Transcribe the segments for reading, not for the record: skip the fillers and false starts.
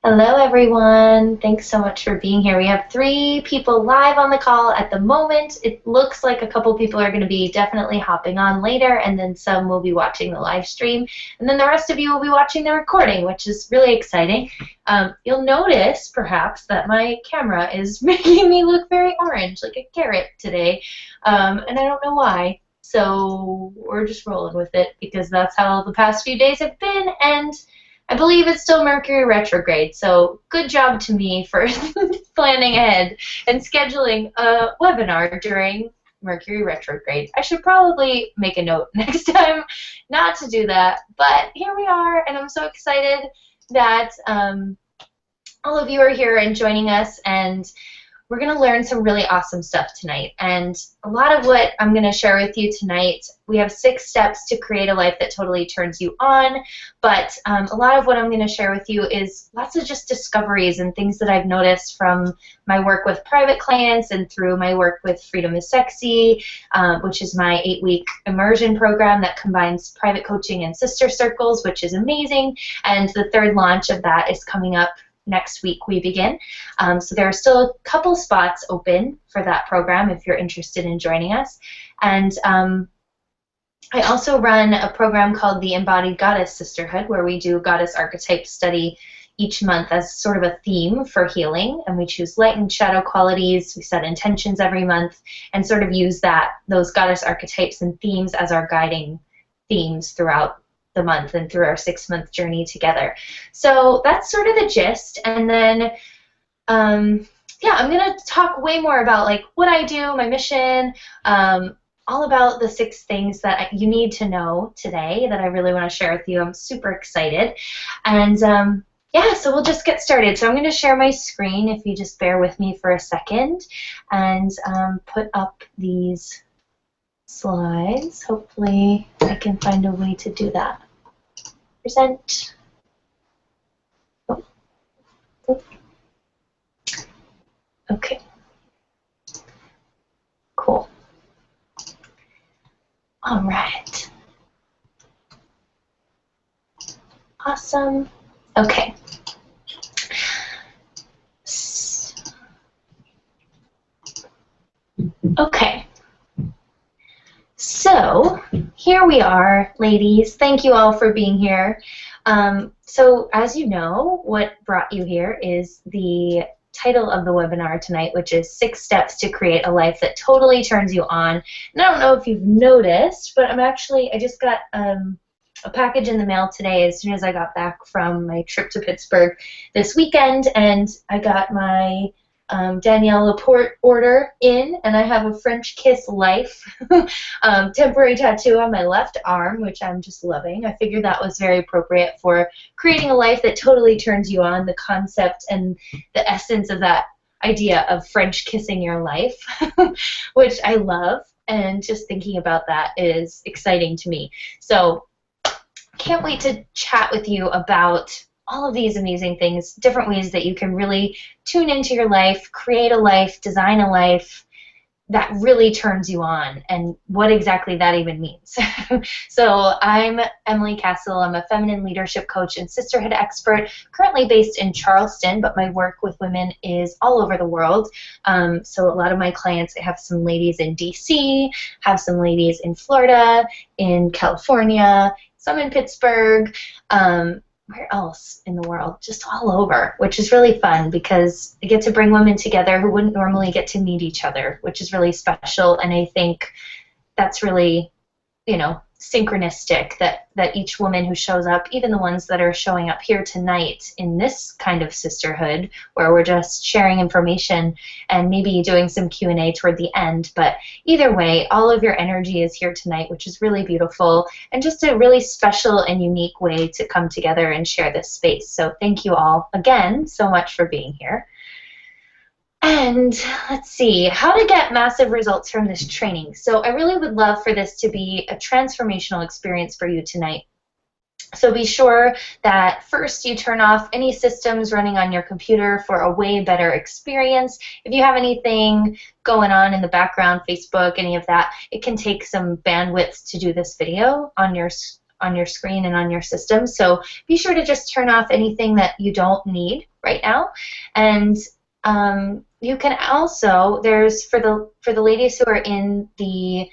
Hello, everyone. Thanks so much for being here. We have 3 people live on the call at the moment. It looks like a couple people are going to be definitely hopping on later, and then some will be watching the live stream, and then the rest of you will be watching the recording, which is really exciting. You'll notice, perhaps, that my camera is making me look very orange, like a carrot today, and I don't know why. So we're just rolling with it because that's how the past few days have been, and I believe it's still Mercury retrograde, so good job to me for planning ahead and scheduling a webinar during Mercury retrograde. I should probably make a note next time not to do that, but here we are, and I'm so excited that all of you are here and joining us, and we're going to learn some really awesome stuff tonight. And a lot of what I'm going to share with you tonight, we have 6 steps to create a life that totally turns you on, but a lot of what I'm going to share with you is lots of just discoveries and things that I've noticed from my work with private clients and through my work with Freedom is Sexy, which is my 8-week immersion program that combines private coaching and sister circles, which is amazing. And the 3rd launch of that is coming up next week. We begin. So there are still a couple spots open for that program if you're interested in joining us. And I also run a program called the Embodied Goddess Sisterhood, where we do goddess archetype study each month as sort of a theme for healing, and we choose light and shadow qualities. We set intentions every month and sort of use those goddess archetypes and themes as our guiding themes throughout the month and through our 6-month journey together. So that's sort of the gist. And then, yeah, I'm going to talk way more about like what I do, my mission, all about the 6 things that you need to know today that I really want to share with you. I'm super excited. And yeah, so we'll just get started. So I'm going to share my screen if you just bear with me for a second and put up these slides. Hopefully I can find a way to do that. Present. Oh. Oh. Okay. Cool. All right. Awesome. Okay. Okay. So here we are, ladies. Thank you all for being here. So as you know, what brought you here is the title of the webinar tonight, which is 6 steps to create a life that totally turns you on. And I don't know if you've noticed, but I just got a package in the mail today as soon as I got back from my trip to Pittsburgh this weekend, and I got my Danielle Laporte order in, and I have a French Kiss Life temporary tattoo on my left arm, which I'm just loving. I figured that was very appropriate for creating a life that totally turns you on, the concept and the essence of that idea of French kissing your life, which I love, and just thinking about that is exciting to me. So can't wait to chat with you about all of these amazing things, different ways that you can really tune into your life, create a life, design a life that really turns you on, and what exactly that even means. So I'm Emily Cassel. I'm a feminine leadership coach and sisterhood expert, currently based in Charleston, but my work with women is all over the world. So a lot of my clients, I have some ladies in DC, have some ladies in Florida, in California, some in Pittsburgh, where else in the world? Just all over, which is really fun because I get to bring women together who wouldn't normally get to meet each other, which is really special. And I think that's really, you know, synchronistic that each woman who shows up, even the ones that are showing up here tonight in this kind of sisterhood where we're just sharing information and maybe doing some Q&A toward the end, but either way, all of your energy is here tonight, which is really beautiful and just a really special and unique way to come together and share this space. So thank you all again so much for being here. And let's see, how to get massive results from this training. So I really would love for this to be a transformational experience for you tonight. So be sure that first you turn off any systems running on your computer for a way better experience. If you have anything going on in the background, Facebook, any of that, it can take some bandwidth to do this video on your on your screen and on your system. So be sure to just turn off anything that you don't need right now. And you can also, there's for the ladies who are in the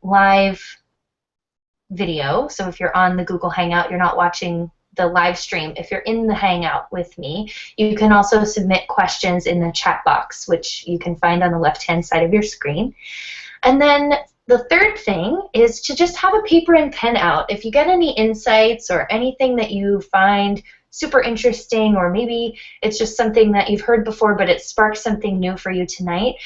live video, so if you're on the Google Hangout, you're not watching the live stream. If you're in the Hangout with me, you can also submit questions in the chat box, which you can find on the left-hand side of your screen. And then the third thing is to just have a paper and pen out. If you get any insights or anything that you find super interesting, or maybe it's just something that you've heard before but it sparks something new for you tonight,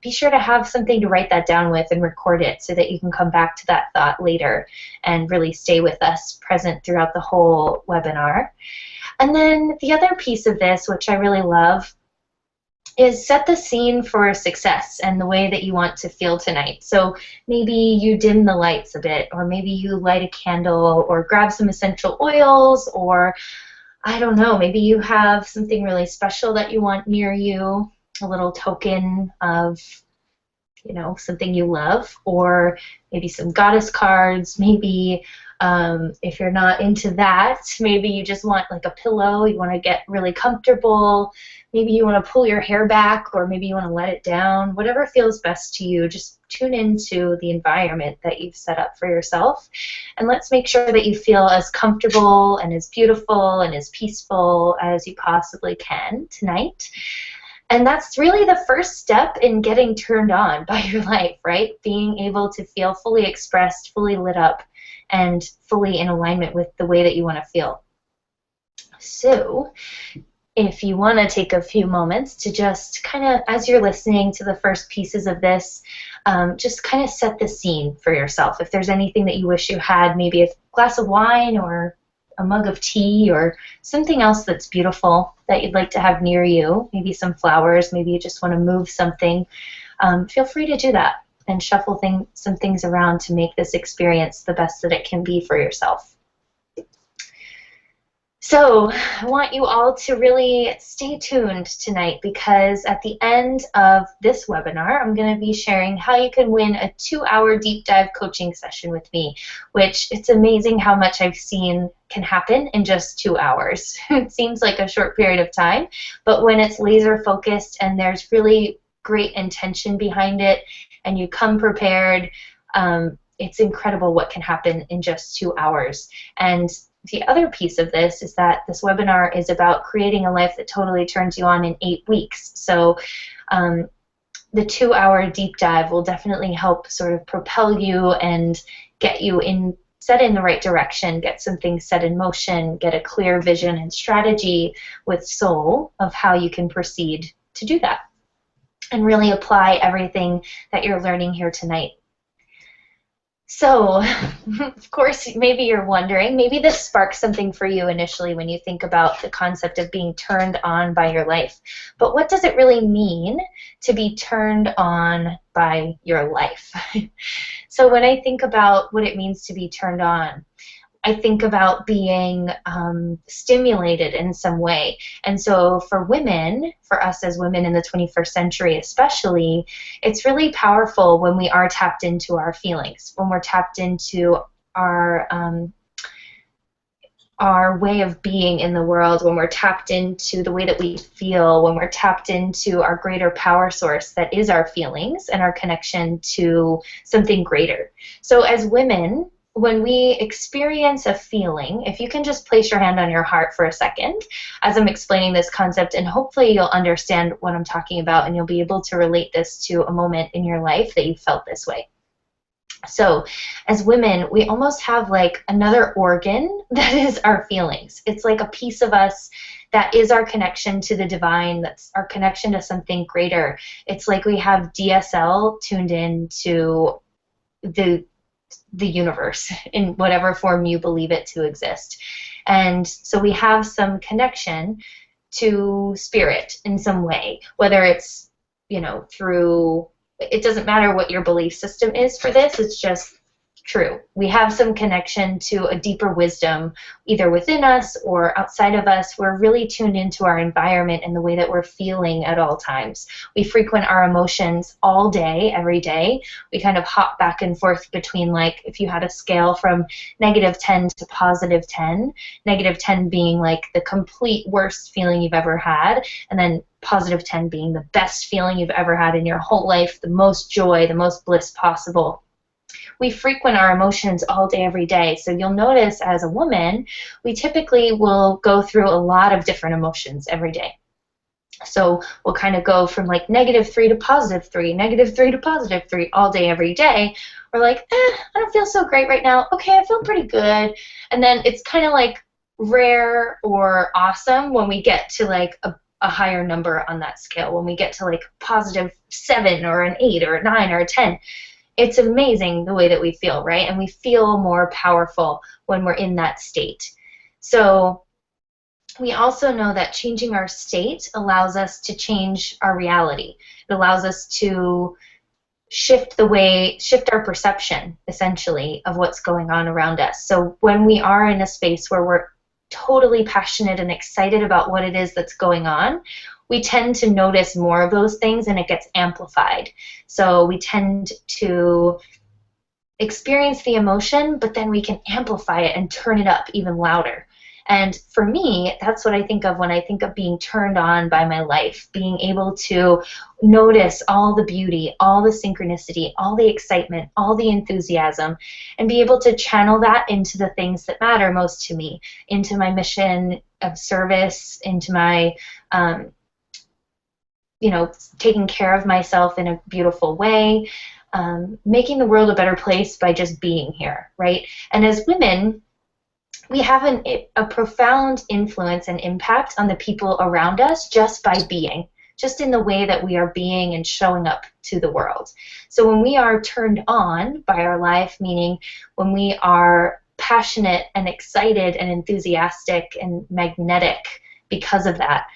be sure to have something to write that down with and record it so that you can come back to that thought later and really stay with us present throughout the whole webinar. And then the other piece of this, which I really love, is set the scene for success and the way that you want to feel tonight. So maybe you dim the lights a bit, or maybe you light a candle, or grab some essential oils, or I don't know, maybe you have something really special that you want near you, a little token of, you know, something you love, or maybe some goddess cards. Maybe if you're not into that, maybe you just want like a pillow, you want to get really comfortable, maybe you want to pull your hair back, or maybe you want to let it down. Whatever feels best to you, just tune into the environment that you've set up for yourself, and let's make sure that you feel as comfortable and as beautiful and as peaceful as you possibly can tonight. And that's really the first step in getting turned on by your life, right? Being able to feel fully expressed, fully lit up, and fully in alignment with the way that you want to feel. So if you want to take a few moments to just kind of, as you're listening to the first pieces of this, just kind of set the scene for yourself. If there's anything that you wish you had, maybe a glass of wine or a mug of tea or something else that's beautiful that you'd like to have near you, maybe some flowers, maybe you just want to move something, feel free to do that and shuffle some things around to make this experience the best that it can be for yourself. So I want you all to really stay tuned tonight, because at the end of this webinar, I'm going to be sharing how you can win a 2-hour deep dive coaching session with me, which it's amazing how much I've seen can happen in just 2 hours. It seems like a short period of time, but when it's laser focused and there's really great intention behind it and you come prepared, it's incredible what can happen in just 2 hours. And the other piece of this is that this webinar is about creating a life that totally turns you on in 8 weeks. So the 2-hour deep dive will definitely help sort of propel you and get you set in the right direction, get some things set in motion, get a clear vision and strategy with Soul of how you can proceed to do that and really apply everything that you're learning here tonight. So, of course, maybe you're wondering, maybe this sparks something for you initially when you think about the concept of being turned on by your life. But what does it really mean to be turned on by your life? So when I think about what it means to be turned on, I think about being stimulated in some way. And so for women, for us as women in the 21st century especially, it's really powerful when we are tapped into our feelings, when we're tapped into our way of being in the world, when we're tapped into the way that we feel, when we're tapped into our greater power source that is our feelings and our connection to something greater. So as women, when we experience a feeling, if you can just place your hand on your heart for a second as I'm explaining this concept, and hopefully you'll understand what I'm talking about and you'll be able to relate this to a moment in your life that you felt this way. So as women, we almost have like another organ that is our feelings. It's like a piece of us that is our connection to the divine, that's our connection to something greater. It's like we have DSL tuned in to the universe in whatever form you believe it to exist. And so we have some connection to spirit in some way, whether it's, you know, through, it doesn't matter what your belief system is for this, it's just true. We have some connection to a deeper wisdom, either within us or outside of us. We're really tuned into our environment and the way that we're feeling at all times. We frequent our emotions all day, every day. We kind of hop back and forth between, like, if you had a scale from -10 to +10, -10 being like the complete worst feeling you've ever had, and then +10 being the best feeling you've ever had in your whole life, the most joy, the most bliss possible. We frequent our emotions all day, every day. So you'll notice as a woman, we typically will go through a lot of different emotions every day. So we'll kind of go from like -3 to +3, -3 to +3 all day, every day. We're like, I don't feel so great right now. Okay, I feel pretty good. And then it's kind of like rare or awesome when we get to like a higher number on that scale, when we get to like +7 or an 8 or a 9 or a 10. It's amazing the way that we feel, right? And we feel more powerful when we're in that state. So we also know that changing our state allows us to change our reality. It allows us to shift our perception, essentially, of what's going on around us. So when we are in a space where we're totally passionate and excited about what it is that's going on, we tend to notice more of those things and it gets amplified. So we tend to experience the emotion, but then we can amplify it and turn it up even louder. And for me, that's what I think of when I think of being turned on by my life, being able to notice all the beauty, all the synchronicity, all the excitement, all the enthusiasm, and be able to channel that into the things that matter most to me, into my mission of service, into my taking care of myself in a beautiful way, making the world a better place by just being here, right? And as women, we have a profound influence and impact on the people around us just by being, just in the way that we are being and showing up to the world. So when we are turned on by our life, meaning when we are passionate and excited and enthusiastic and magnetic because of that,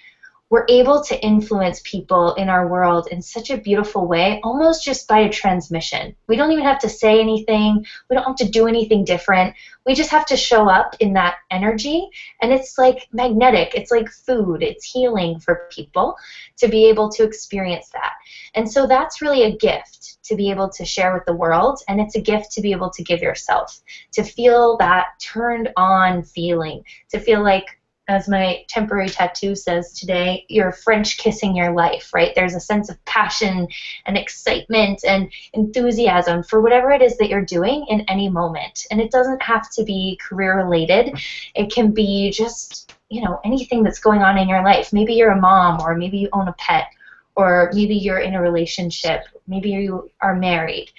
we're able to influence people in our world in such a beautiful way, almost just by a transmission. We don't even have to say anything. We don't have to do anything different. We just have to show up in that energy, and it's like magnetic. It's like food. It's healing for people to be able to experience that. And so that's really a gift to be able to share with the world, and it's a gift to be able to give yourself, to feel that turned on feeling, to feel like, as my temporary tattoo says today, you're French kissing your life, right? There's a sense of passion and excitement and enthusiasm for whatever it is that you're doing in any moment. And it doesn't have to be career related. It can be just, anything that's going on in your life. Maybe you're a mom, or maybe you own a pet, or maybe you're in a relationship, maybe you are married.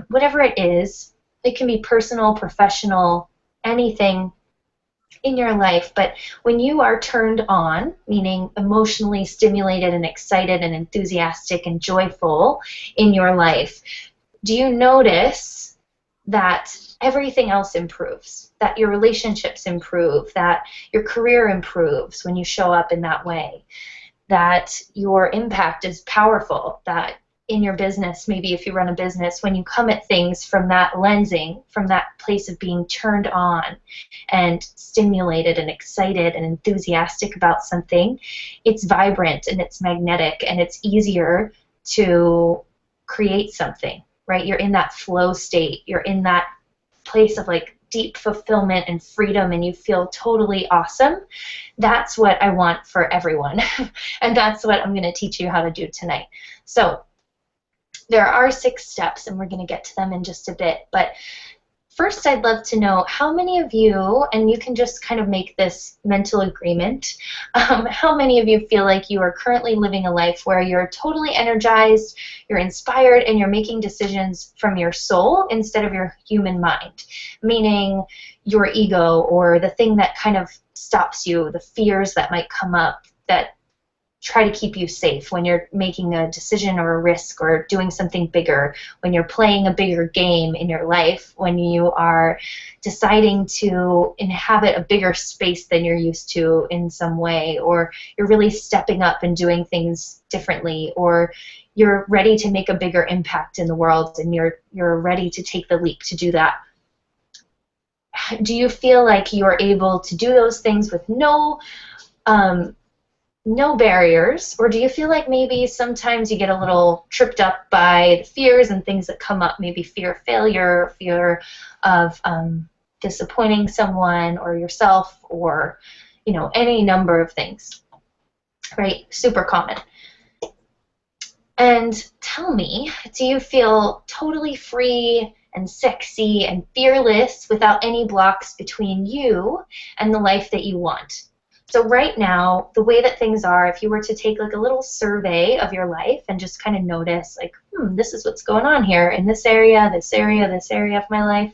Whatever it is, it can be personal, professional, anything in your life. But when you are turned on, meaning emotionally stimulated and excited and enthusiastic and joyful in your life, do you notice that everything else improves, that your relationships improve, that your career improves when you show up in that way, that your impact is powerful, that in your business, maybe if you run a business, when you come at things from that lensing, from that place of being turned on and stimulated and excited and enthusiastic about something, it's vibrant and it's magnetic and it's easier to create something, right? You're in that flow state. You're in that place of like deep fulfillment and freedom, and you feel totally awesome. That's what I want for everyone. And that's what I'm going to teach you how to do tonight. So there are 6 steps, and we're going to get to them in just a bit. But first, I'd love to know how many of you, and you can just kind of make this mental agreement, how many of you feel like you are currently living a life where you're totally energized, you're inspired, and you're making decisions from your soul instead of your human mind, meaning your ego or the thing that kind of stops you, the fears that might come up that try to keep you safe when you're making a decision or a risk or doing something bigger, when you're playing a bigger game in your life, when you are deciding to inhabit a bigger space than you're used to in some way, or you're really stepping up and doing things differently, or you're ready to make a bigger impact in the world and you're ready to take the leap to do that. Do you feel like you're able to do those things with no barriers, or do you feel like maybe sometimes you get a little tripped up by the fears and things that come up, maybe fear of failure, fear of disappointing someone or yourself, or any number of things, right? Super common. And tell me, do you feel totally free and sexy and fearless without any blocks between you and the life that you want? So right now, the way that things are, if you were to take like a little survey of your life and just kind of notice, like, this is what's going on here in this area, this area, this area of my life,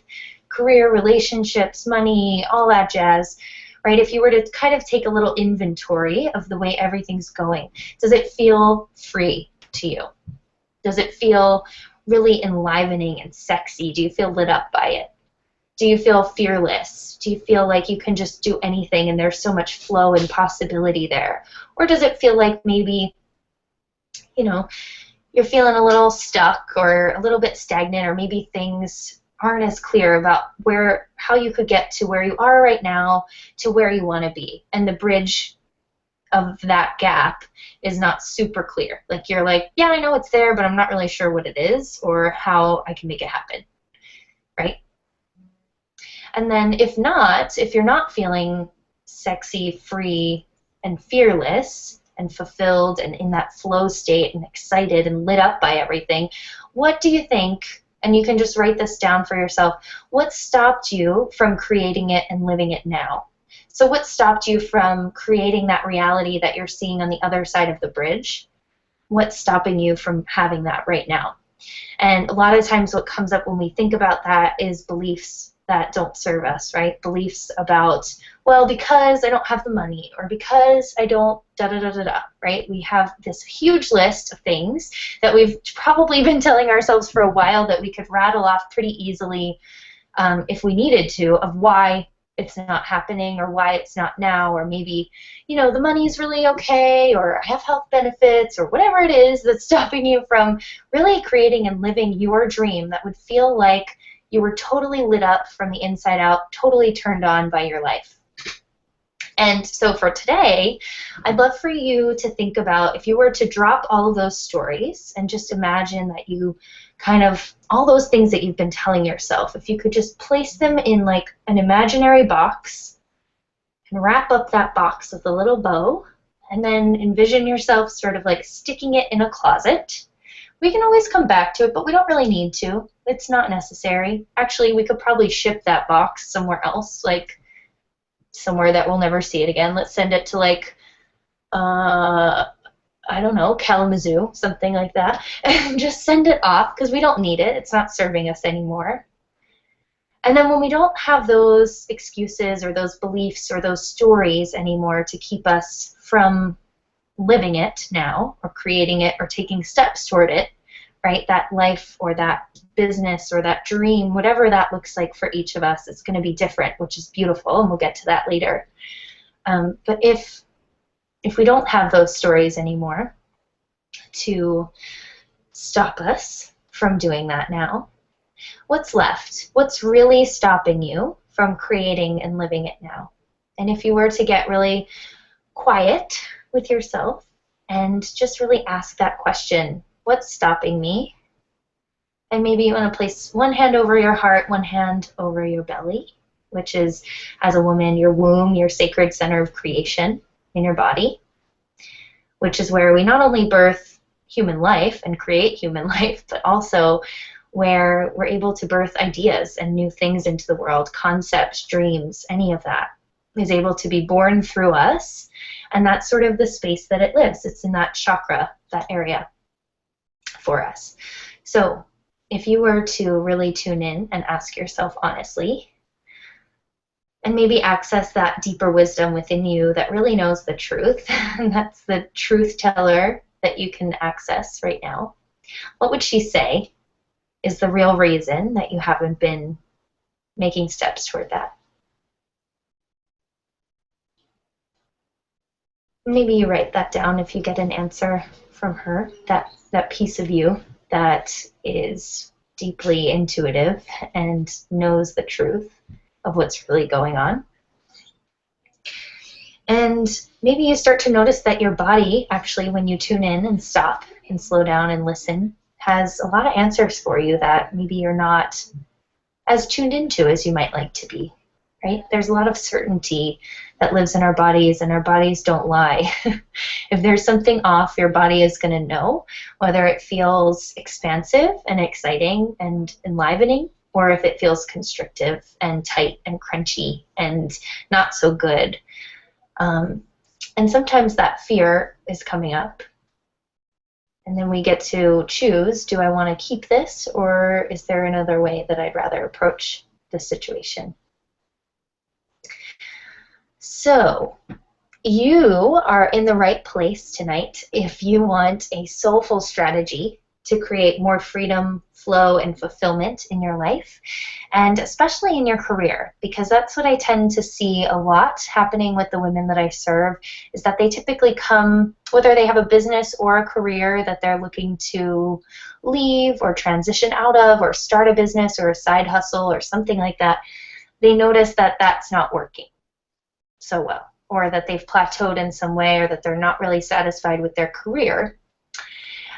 career, relationships, money, all that jazz, right? If you were to kind of take a little inventory of the way everything's going, does it feel free to you? Does it feel really enlivening and sexy? Do you feel lit up by it? Do you feel fearless? Do you feel like you can just do anything and there's so much flow and possibility there? Or does it feel like maybe, you're feeling a little stuck or a little bit stagnant, or maybe things aren't as clear about how you could get to where you are right now to where you want to be, and the bridge of that gap is not super clear. Like you're like, yeah, I know it's there, but I'm not really sure what it is or how I can make it happen, right? And then if you're not feeling sexy, free, and fearless, and fulfilled, and in that flow state, and excited, and lit up by everything, what do you think, and you can just write this down for yourself, what stopped you from creating it and living it now? So what stopped you from creating that reality that you're seeing on the other side of the bridge? What's stopping you from having that right now? And a lot of times what comes up when we think about that is beliefs that don't serve us, right? Beliefs about, well, because I don't have the money, or because I don't da-da-da-da-da, right? We have this huge list of things that we've probably been telling ourselves for a while that we could rattle off pretty easily if we needed to, of why it's not happening, or why it's not now, or maybe, the money's really okay, or I have health benefits, or whatever it is that's stopping you from really creating and living your dream that would feel like you were totally lit up from the inside out, totally turned on by your life. And so for today, I'd love for you to think about, if you were to drop all of those stories and just imagine that you kind of, all those things that you've been telling yourself, if you could just place them in like an imaginary box and wrap up that box with a little bow, and then envision yourself sort of like sticking it in a closet. We can always come back to it, but we don't really need to. It's not necessary. Actually, we could probably ship that box somewhere else, like somewhere that we'll never see it again. Let's send it to like, I don't know, Kalamazoo, something like that, and just send it off because we don't need it. It's not serving us anymore. And then when we don't have those excuses or those beliefs or those stories anymore to keep us from living it now, or creating it, or taking steps toward it, right? That life or that business or that dream, whatever that looks like for each of us, it's going to be different, which is beautiful, and we'll get to that later. But if we don't have those stories anymore to stop us from doing that now, what's left? What's really stopping you from creating and living it now? And if you were to get really quiet with yourself and just really ask that question, what's stopping me? And maybe you want to place one hand over your heart, one hand over your belly, which is, as a woman, your womb, your sacred center of creation in your body, which is where we not only birth human life and create human life, but also where we're able to birth ideas and new things into the world, concepts, dreams, any of that is able to be born through us, and that's sort of the space that it lives. It's in that chakra, that area for us. So if you were to really tune in and ask yourself honestly, and maybe access that deeper wisdom within you that really knows the truth. And that's the truth teller that you can access right now. What would she say is the real reason that you haven't been making steps toward that? Maybe you write that down if you get an answer from her, that piece of you that is deeply intuitive and knows the truth of what's really going on. And maybe you start to notice that your body, actually, when you tune in and stop and slow down and listen, has a lot of answers for you that maybe you're not as tuned into as you might like to be, right? There's a lot of certainty that lives in our bodies, and our bodies don't lie. If there's something off, your body is going to know, whether it feels expansive and exciting and enlivening, or if it feels constrictive and tight and crunchy and not so good. And sometimes that fear is coming up. And then we get to choose, do I want to keep this, or is there another way that I'd rather approach this situation? So you are in the right place tonight if you want a soulful strategy to create more freedom, flow, and fulfillment in your life, and especially in your career, because that's what I tend to see a lot happening with the women that I serve, is that they typically come, whether they have a business or a career that they're looking to leave or transition out of, or start a business or a side hustle or something like that, they notice that that's not working so well, or that they've plateaued in some way, or that they're not really satisfied with their career.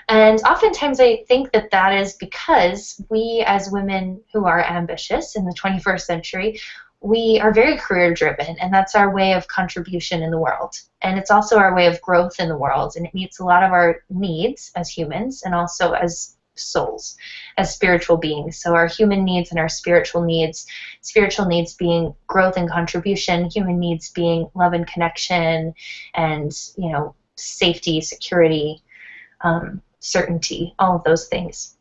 And oftentimes I think that that is because we as women who are ambitious in the 21st century, we are very career driven, and that's our way of contribution in the world. And it's also our way of growth in the world, and it meets a lot of our needs as humans and also as souls, as spiritual beings. So our human needs and our spiritual needs being growth and contribution, human needs being love and connection and, safety, security, certainty, all of those things.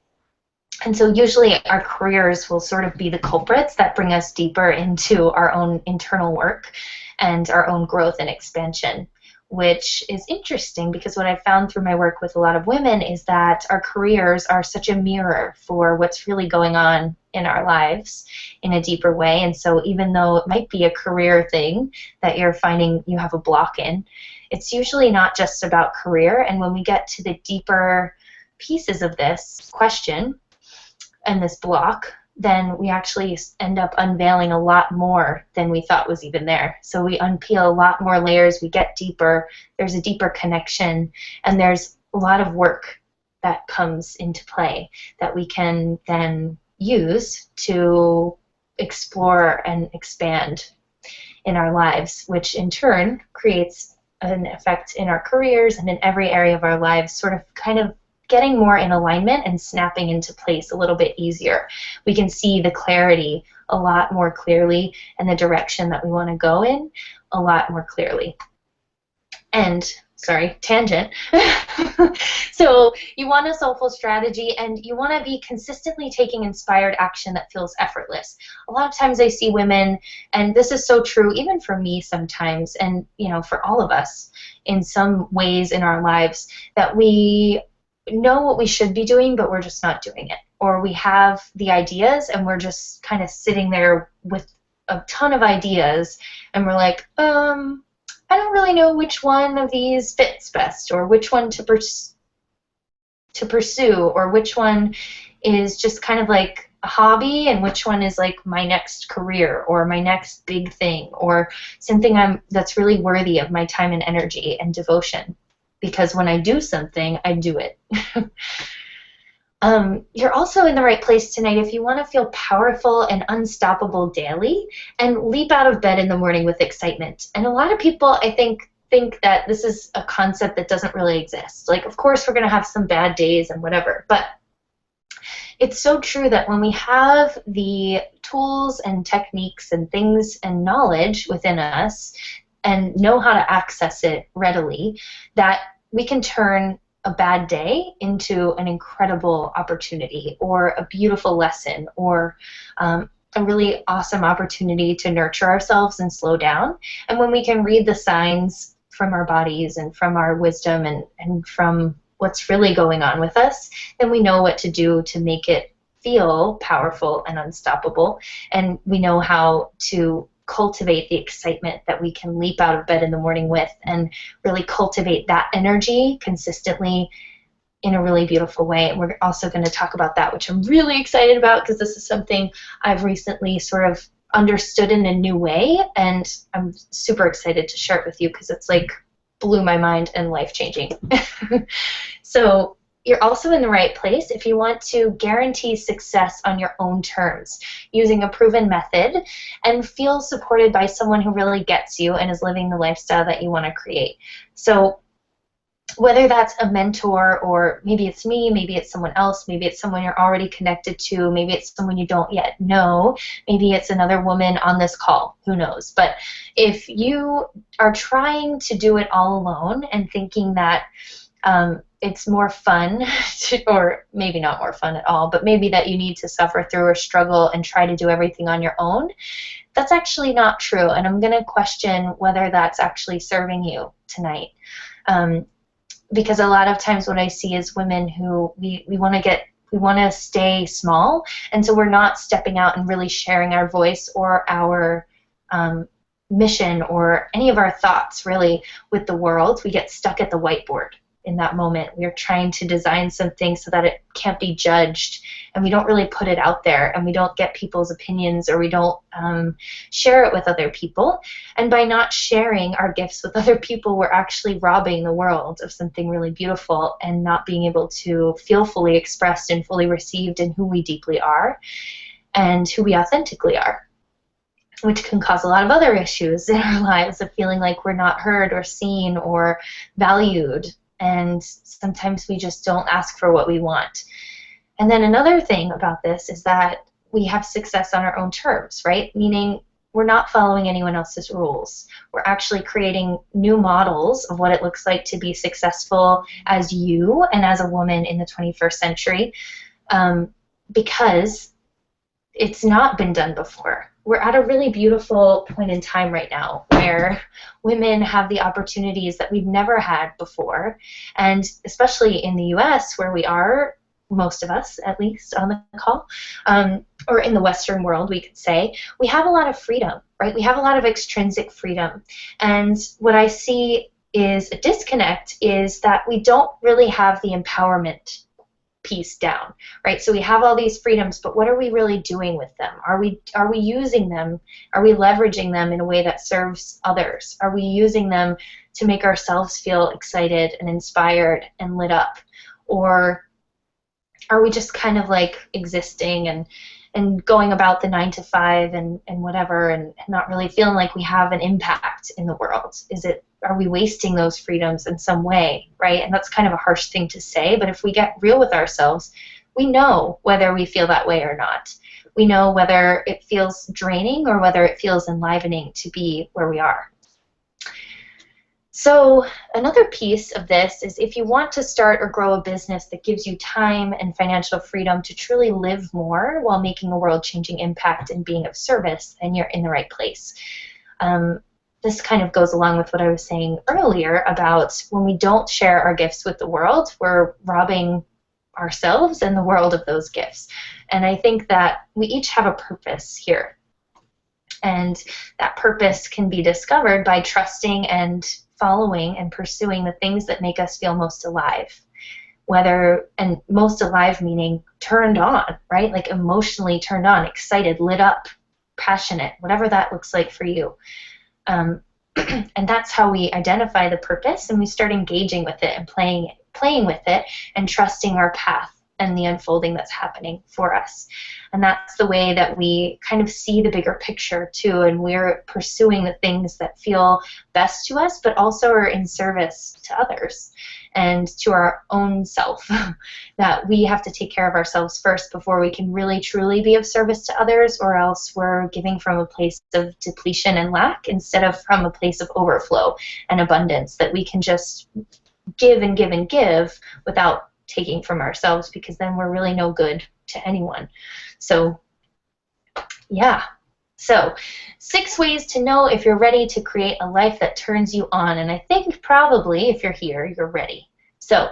And so usually our careers will sort of be the culprits that bring us deeper into our own internal work and our own growth and expansion, which is interesting because what I found through my work with a lot of women is that our careers are such a mirror for what's really going on in our lives in a deeper way. And so even though it might be a career thing that you're finding you have a block in, it's usually not just about career. And when we get to the deeper pieces of this question and this block, then we actually end up unveiling a lot more than we thought was even there. So we unpeel a lot more layers, we get deeper, there's a deeper connection, and there's a lot of work that comes into play that we can then use to explore and expand in our lives, which in turn creates an effect in our careers and in every area of our lives, sort of kind of getting more in alignment and snapping into place a little bit easier. We can see the clarity a lot more clearly and the direction that we want to go in a lot more clearly. And, sorry, tangent. So you want a soulful strategy, and you want to be consistently taking inspired action that feels effortless. A lot of times I see women, and this is so true even for me sometimes, and for all of us in some ways in our lives, that we know what we should be doing, but we're just not doing it. Or we have the ideas, and we're just kind of sitting there with a ton of ideas, and we're like, I don't really know which one of these fits best, or which one to pursue, or which one is just kind of like a hobby, and which one is like my next career, or my next big thing, or something that's really worthy of my time and energy and devotion. Because when I do something, I do it. You're also in the right place tonight if you want to feel powerful and unstoppable daily and leap out of bed in the morning with excitement. And a lot of people, I think that this is a concept that doesn't really exist. Like, of course, we're going to have some bad days and whatever, but it's so true that when we have the tools and techniques and things and knowledge within us and know how to access it readily, that we can turn a bad day into an incredible opportunity or a beautiful lesson or a really awesome opportunity to nurture ourselves and slow down. And when we can read the signs from our bodies and from our wisdom and from what's really going on with us, then we know what to do to make it feel powerful and unstoppable. And we know how to cultivate the excitement that we can leap out of bed in the morning with, and really cultivate that energy consistently in a really beautiful way. And we're also going to talk about that, which I'm really excited about, because this is something I've recently sort of understood in a new way, and I'm super excited to share it with you because it's like blew my mind and life-changing. So you're also in the right place if you want to guarantee success on your own terms using a proven method and feel supported by someone who really gets you and is living the lifestyle that you want to create. So whether that's a mentor, or maybe it's me, maybe it's someone else, maybe it's someone you're already connected to, maybe it's someone you don't yet know, maybe it's another woman on this call, who knows. But if you are trying to do it all alone and thinking that it's more fun, or maybe not more fun at all, but maybe that you need to suffer through or struggle and try to do everything on your own, that's actually not true. And I'm going to question whether that's actually serving you tonight. Because a lot of times what I see is women who we want to stay small, and so we're not stepping out and really sharing our voice or our mission or any of our thoughts really with the world. We get stuck at the whiteboard in that moment. We're trying to design something so that it can't be judged, and we don't really put it out there, and we don't get people's opinions, or we don't share it with other people. And by not sharing our gifts with other people, we're actually robbing the world of something really beautiful and not being able to feel fully expressed and fully received in who we deeply are and who we authentically are, which can cause a lot of other issues in our lives of feeling like we're not heard or seen or valued. And sometimes we just don't ask for what we want. And then another thing about this is that we have success on our own terms, right? Meaning we're not following anyone else's rules. We're actually creating new models of what it looks like to be successful as you and as a woman in the 21st century, because it's not been done before. We're at a really beautiful point in time right now where women have the opportunities that we've never had before, and especially in the US, where we are, most of us at least on the call, or in the Western world, we could say, we have a lot of freedom, right? We have a lot of extrinsic freedom. And what I see is a disconnect is that we don't really have the empowerment piece down, right? So we have all these freedoms, but what are we really doing with them? Are we using them? Are we leveraging them in a way that serves others? Are we using them to make ourselves feel excited and inspired and lit up? Or are we just kind of like existing and going about the 9 to 5 and whatever, and not really feeling like we have an impact in the world? Are we wasting those freedoms in some way, right? And that's kind of a harsh thing to say, but if we get real with ourselves, we know whether we feel that way or not. We know whether it feels draining or whether it feels enlivening to be where we are. So another piece of this is, if you want to start or grow a business that gives you time and financial freedom to truly live more while making a world-changing impact and being of service, then you're in the right place. This kind of goes along with what I was saying earlier about when we don't share our gifts with the world, we're robbing ourselves and the world of those gifts. And I think that we each have a purpose here. And that purpose can be discovered by trusting and following and pursuing the things that make us feel most alive. And most alive meaning turned on, right? Like emotionally turned on, excited, lit up, passionate, whatever that looks like for you. And that's how we identify the purpose, and we start engaging with it and playing with it and trusting our path and the unfolding that's happening for us. And that's the way that we kind of see the bigger picture too, and we're pursuing the things that feel best to us, but also are in service to others and to our own self. That we have to take care of ourselves first before we can really truly be of service to others, or else we're giving from a place of depletion and lack instead of from a place of overflow and abundance, that we can just give and give and give without taking from ourselves, because then we're really no good to anyone. So Yeah. So, 6 ways to know if you're ready to create a life that turns you on. And I think probably if you're here, you're ready. So,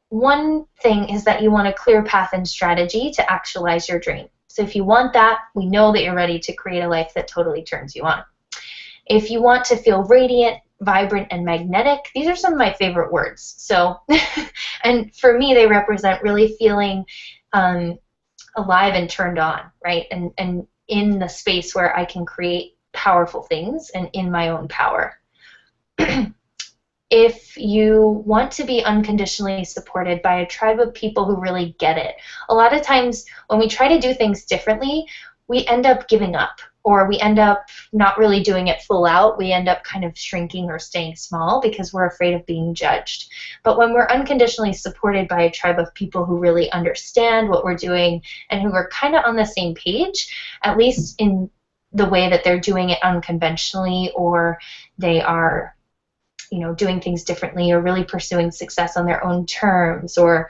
one thing is that you want a clear path and strategy to actualize your dream. So, if you want that, we know that you're ready to create a life that totally turns you on. If you want to feel radiant, vibrant, and magnetic, these are some of my favorite words. So, and for me, they represent really feeling alive and turned on, right? And in the space where I can create powerful things and in my own power. If you want to be unconditionally supported by a tribe of people who really get it, a lot of times when we try to do things differently, we end up giving up, or we end up not really doing it full out. We end up kind of shrinking or staying small because we're afraid of being judged. But when we're unconditionally supported by a tribe of people who really understand what we're doing and who are kind of on the same page, at least in the way that they're doing it unconventionally, or they are doing things differently, or really pursuing success on their own terms, or,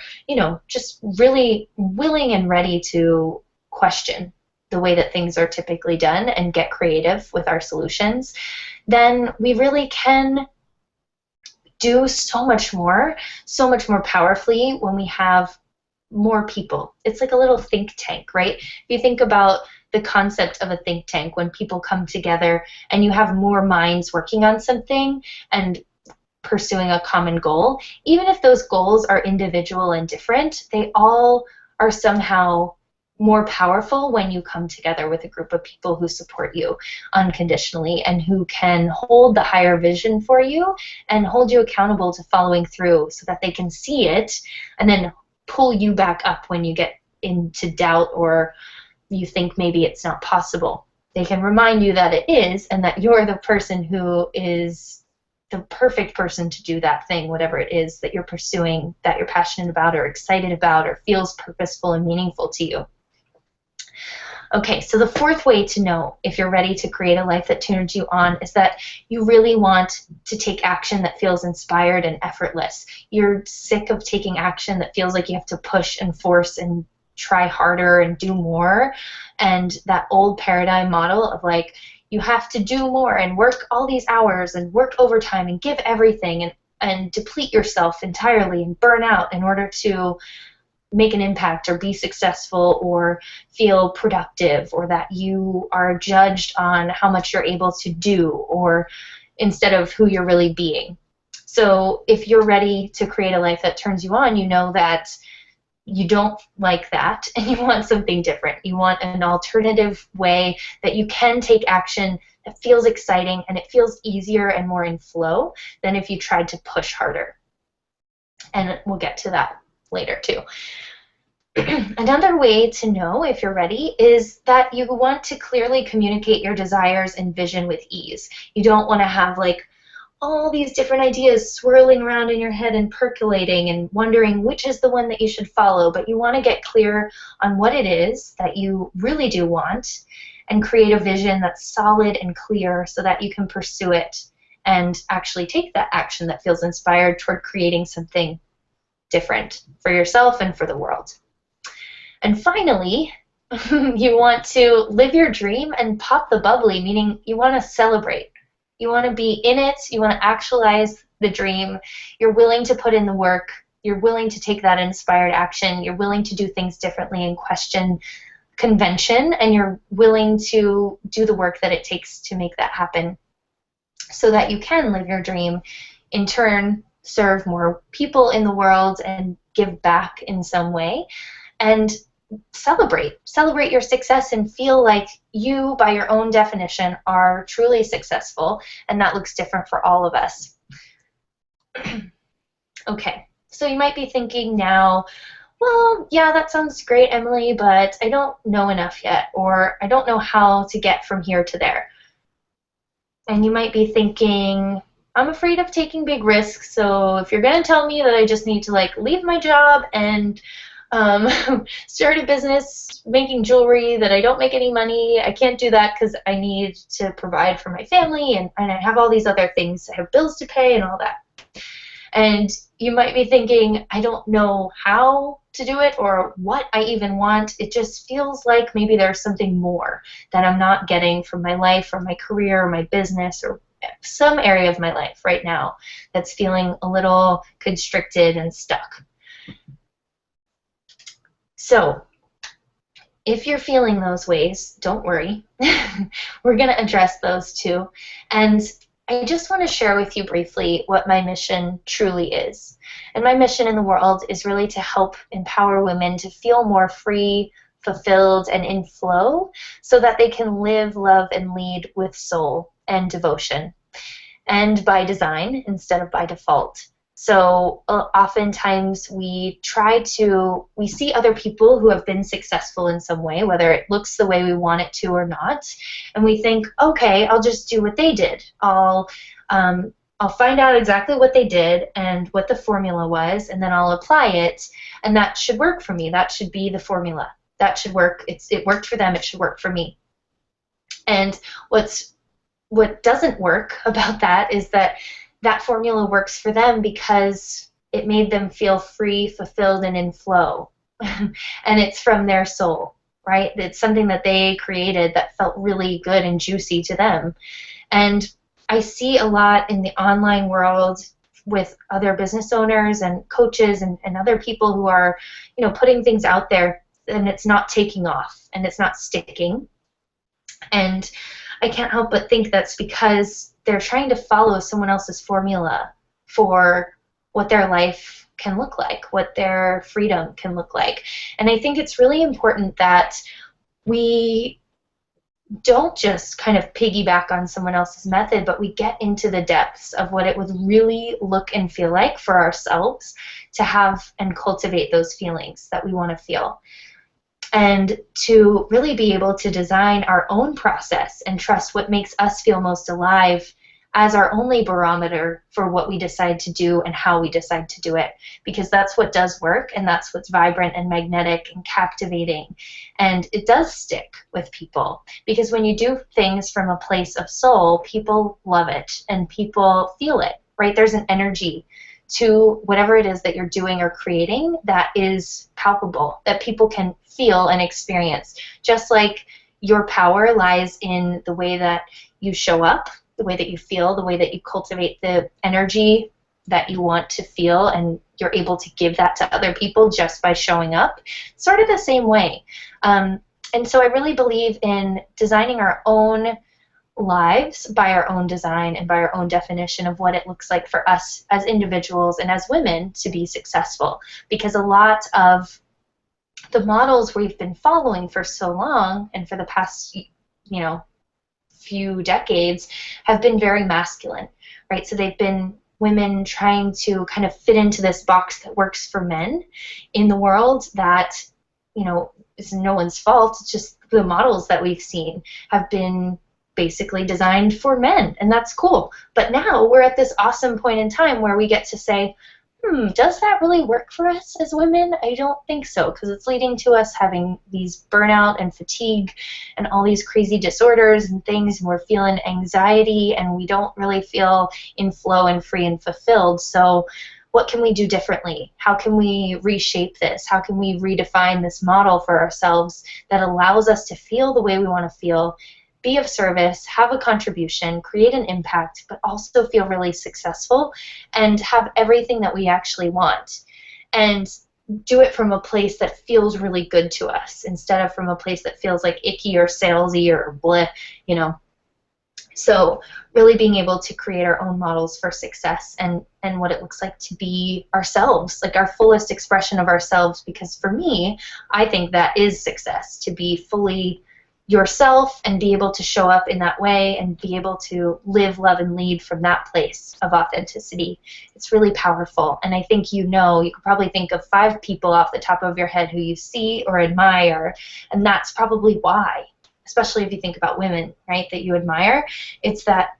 just really willing and ready to question the way that things are typically done and get creative with our solutions, then we really can do so much more powerfully when we have more people. It's like a little think tank, right? If you think about the concept of a think tank, when people come together and you have more minds working on something and pursuing a common goal, even if those goals are individual and different, they all are somehow more powerful when you come together with a group of people who support you unconditionally and who can hold the higher vision for you and hold you accountable to following through, so that they can see it and then pull you back up when you get into doubt or you think maybe it's not possible. They can remind you that it is, and that you're the person who is the perfect person to do that thing, whatever it is that you're pursuing, that you're passionate about or excited about or feels purposeful and meaningful to you. Okay, so the fourth way to know if you're ready to create a life that turns you on is that you really want to take action that feels inspired and effortless. You're sick of taking action that feels like you have to push and force and try harder and do more, and that old paradigm model of like, you have to do more and work all these hours and work overtime and give everything and deplete yourself entirely and burn out in order to make an impact or be successful or feel productive, or that you are judged on how much you're able to do, or instead of who you're really being. So if you're ready to create a life that turns you on, you know that you don't like that and you want something different. You want an alternative way that you can take action that feels exciting and it feels easier and more in flow than if you tried to push harder. And we'll get to that later too. Another way to know if you're ready is that you want to clearly communicate your desires and vision with ease. You don't want to have like all these different ideas swirling around in your head and percolating and wondering which is the one that you should follow, but you want to get clear on what it is that you really do want and create a vision that's solid and clear so that you can pursue it and actually take that action that feels inspired toward creating something different for yourself and for the world. And finally, you want to live your dream and pop the bubbly, meaning you want to celebrate. You want to be in it. You want to actualize the dream. You're willing to put in the work. You're willing to take that inspired action. You're willing to do things differently and question convention, and you're willing to do the work that it takes to make that happen so that you can live your dream, in turn serve more people in the world and give back in some way, and celebrate your success and feel like you, by your own definition, are truly successful, and that looks different for all of us. Okay, so you might be thinking now, well, yeah, that sounds great, Emily, but I don't know enough yet, or I don't know how to get from here to there. And you might be thinking, I'm afraid of taking big risks, so if you're going to tell me that I just need to like leave my job and start a business making jewelry that I don't make any money, I can't do that because I need to provide for my family, and I have all these other things, I have bills to pay and all that. And you might be thinking, I don't know how to do it or what I even want. It just feels like maybe there's something more that I'm not getting from my life or my career or my business or some area of my life right now that's feeling a little constricted and stuck. So if you're feeling those ways, don't worry. We're going to address those too. And I just want to share with you briefly what my mission truly is. And my mission in the world is really to help empower women to feel more free, fulfilled, and in flow so that they can live, love, and lead with soul and devotion, and by design instead of by default. So oftentimes we see other people who have been successful in some way, whether it looks the way we want it to or not, and we think, okay, I'll just do what they did. I'll find out exactly what they did and what the formula was, and then I'll apply it, and that should work for me. That should be the formula. That should work. It worked for them. It should work for me. And what doesn't work about that is that that formula works for them because it made them feel free, fulfilled, and in flow. And it's from their soul, right? It's something that they created that felt really good and juicy to them. And I see a lot in the online world with other business owners and coaches and other people who are, putting things out there, and it's not taking off and it's not sticking. And I can't help but think that's because they're trying to follow someone else's formula for what their life can look like, what their freedom can look like. And I think it's really important that we don't just kind of piggyback on someone else's method, but we get into the depths of what it would really look and feel like for ourselves to have and cultivate those feelings that we want to feel. And to really be able to design our own process and trust what makes us feel most alive as our only barometer for what we decide to do and how we decide to do it. Because that's what does work, and that's what's vibrant and magnetic and captivating. And it does stick with people. Because when you do things from a place of soul, people love it and people feel it, right? There's an energy to whatever it is that you're doing or creating that is palpable, that people can feel and experience. Just like your power lies in the way that you show up, the way that you feel, the way that you cultivate the energy that you want to feel, and you're able to give that to other people just by showing up. Sort of the same way. And so I really believe in designing our own lives by our own design and by our own definition of what it looks like for us as individuals and as women to be successful. Because a lot of the models we've been following for so long and for the past, few decades have been very masculine, right? So they've been women trying to kind of fit into this box that works for men in the world that, is no one's fault. It's just the models that we've seen have been basically designed for men, and that's cool. But now we're at this awesome point in time where we get to say, does that really work for us as women? I don't think so, because it's leading to us having these burnout and fatigue and all these crazy disorders and things, and we're feeling anxiety, and we don't really feel in flow and free and fulfilled. So what can we do differently? How can we reshape this? How can we redefine this model for ourselves that allows us to feel the way we want to feel, be of service, have a contribution, create an impact, but also feel really successful and have everything that we actually want, and do it from a place that feels really good to us instead of from a place that feels like icky or salesy or bleh, So really being able to create our own models for success and what it looks like to be ourselves, like our fullest expression of ourselves, because for me, I think that is success, to be fully yourself and be able to show up in that way and be able to live, love, and lead from that place of authenticity. It's really powerful. And I think you could probably think of 5 people off the top of your head who you see or admire, and that's probably why, especially if you think about women, right, that you admire. It's that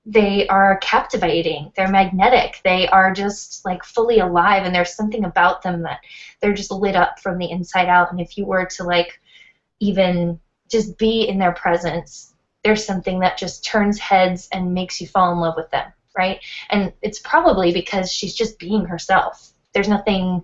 they are captivating, they're magnetic, they are just like fully alive, and there's something about them that they're just lit up from the inside out. And if you were to like even just be in their presence, there's something that just turns heads and makes you fall in love with them, right? And it's probably because she's just being herself. There's nothing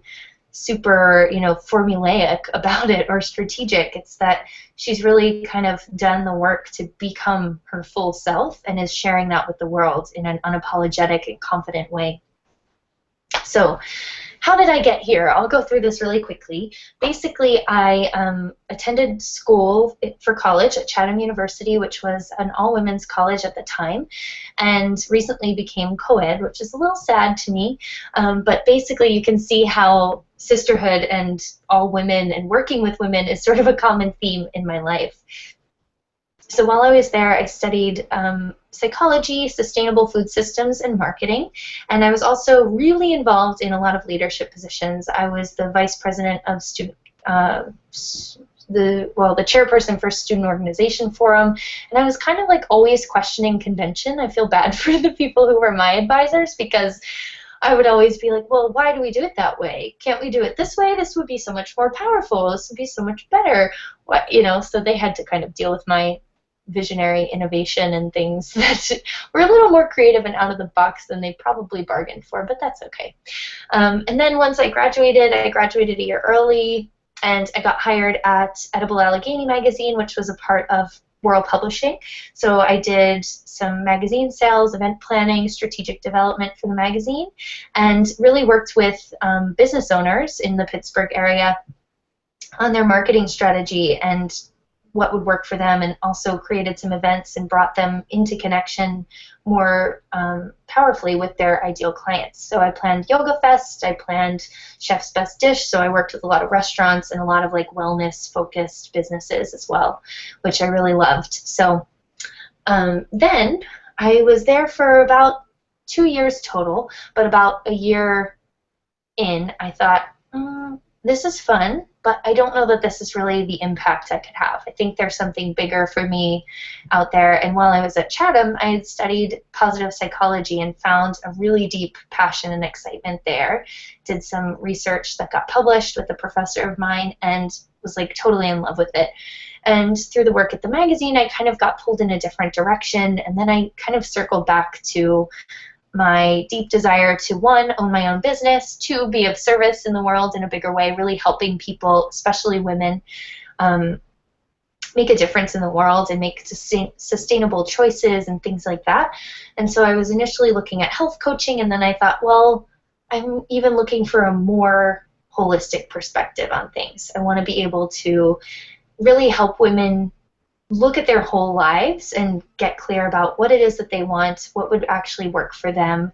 super, formulaic about it or strategic. It's that she's really kind of done the work to become her full self and is sharing that with the world in an unapologetic and confident way. So how did I get here? I'll go through this really quickly. Basically, I attended school for college at Chatham University, which was an all-women's college at the time, and recently became co-ed, which is a little sad to me. But basically, you can see how sisterhood and all women and working with women is sort of a common theme in my life. So while I was there, I studied psychology, sustainable food systems, and marketing. And I was also really involved in a lot of leadership positions. I was the vice president of the chairperson for Student Organization Forum. And I was kind of like always questioning convention. I feel bad for the people who were my advisors because I would always be like, well, why do we do it that way? Can't we do it this way? This would be so much more powerful. This would be so much better. What, so they had to kind of deal with my visionary innovation and things that were a little more creative and out of the box than they probably bargained for, but that's okay. And then once I graduated a year early, and I got hired at Edible Allegheny magazine, which was a part of World Publishing. So I did some magazine sales, event planning, strategic development for the magazine, and really worked with business owners in the Pittsburgh area on their marketing strategy and what would work for them, and also created some events and brought them into connection more powerfully with their ideal clients. So I planned Yoga Fest, I planned Chef's Best Dish, so I worked with a lot of restaurants and a lot of like wellness-focused businesses as well, which I really loved. So then I was there for about 2 years total, but about a year in, I thought, this is fun, but I don't know that this is really the impact I could have. I think there's something bigger for me out there. And while I was at Chatham, I had studied positive psychology and found a really deep passion and excitement there. Did some research that got published with a professor of mine and was like totally in love with it. And through the work at the magazine, I kind of got pulled in a different direction. And then I kind of circled back to my deep desire to, one, own my own business, two, be of service in the world in a bigger way, really helping people, especially women, make a difference in the world and make sustainable choices and things like that. And so I was initially looking at health coaching, and then I thought, well, I'm even looking for a more holistic perspective on things. I want to be able to really help women look at their whole lives and get clear about what it is that they want, what would actually work for them,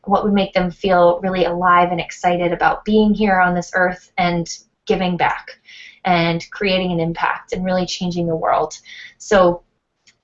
what would make them feel really alive and excited about being here on this earth and giving back and creating an impact and really changing the world. So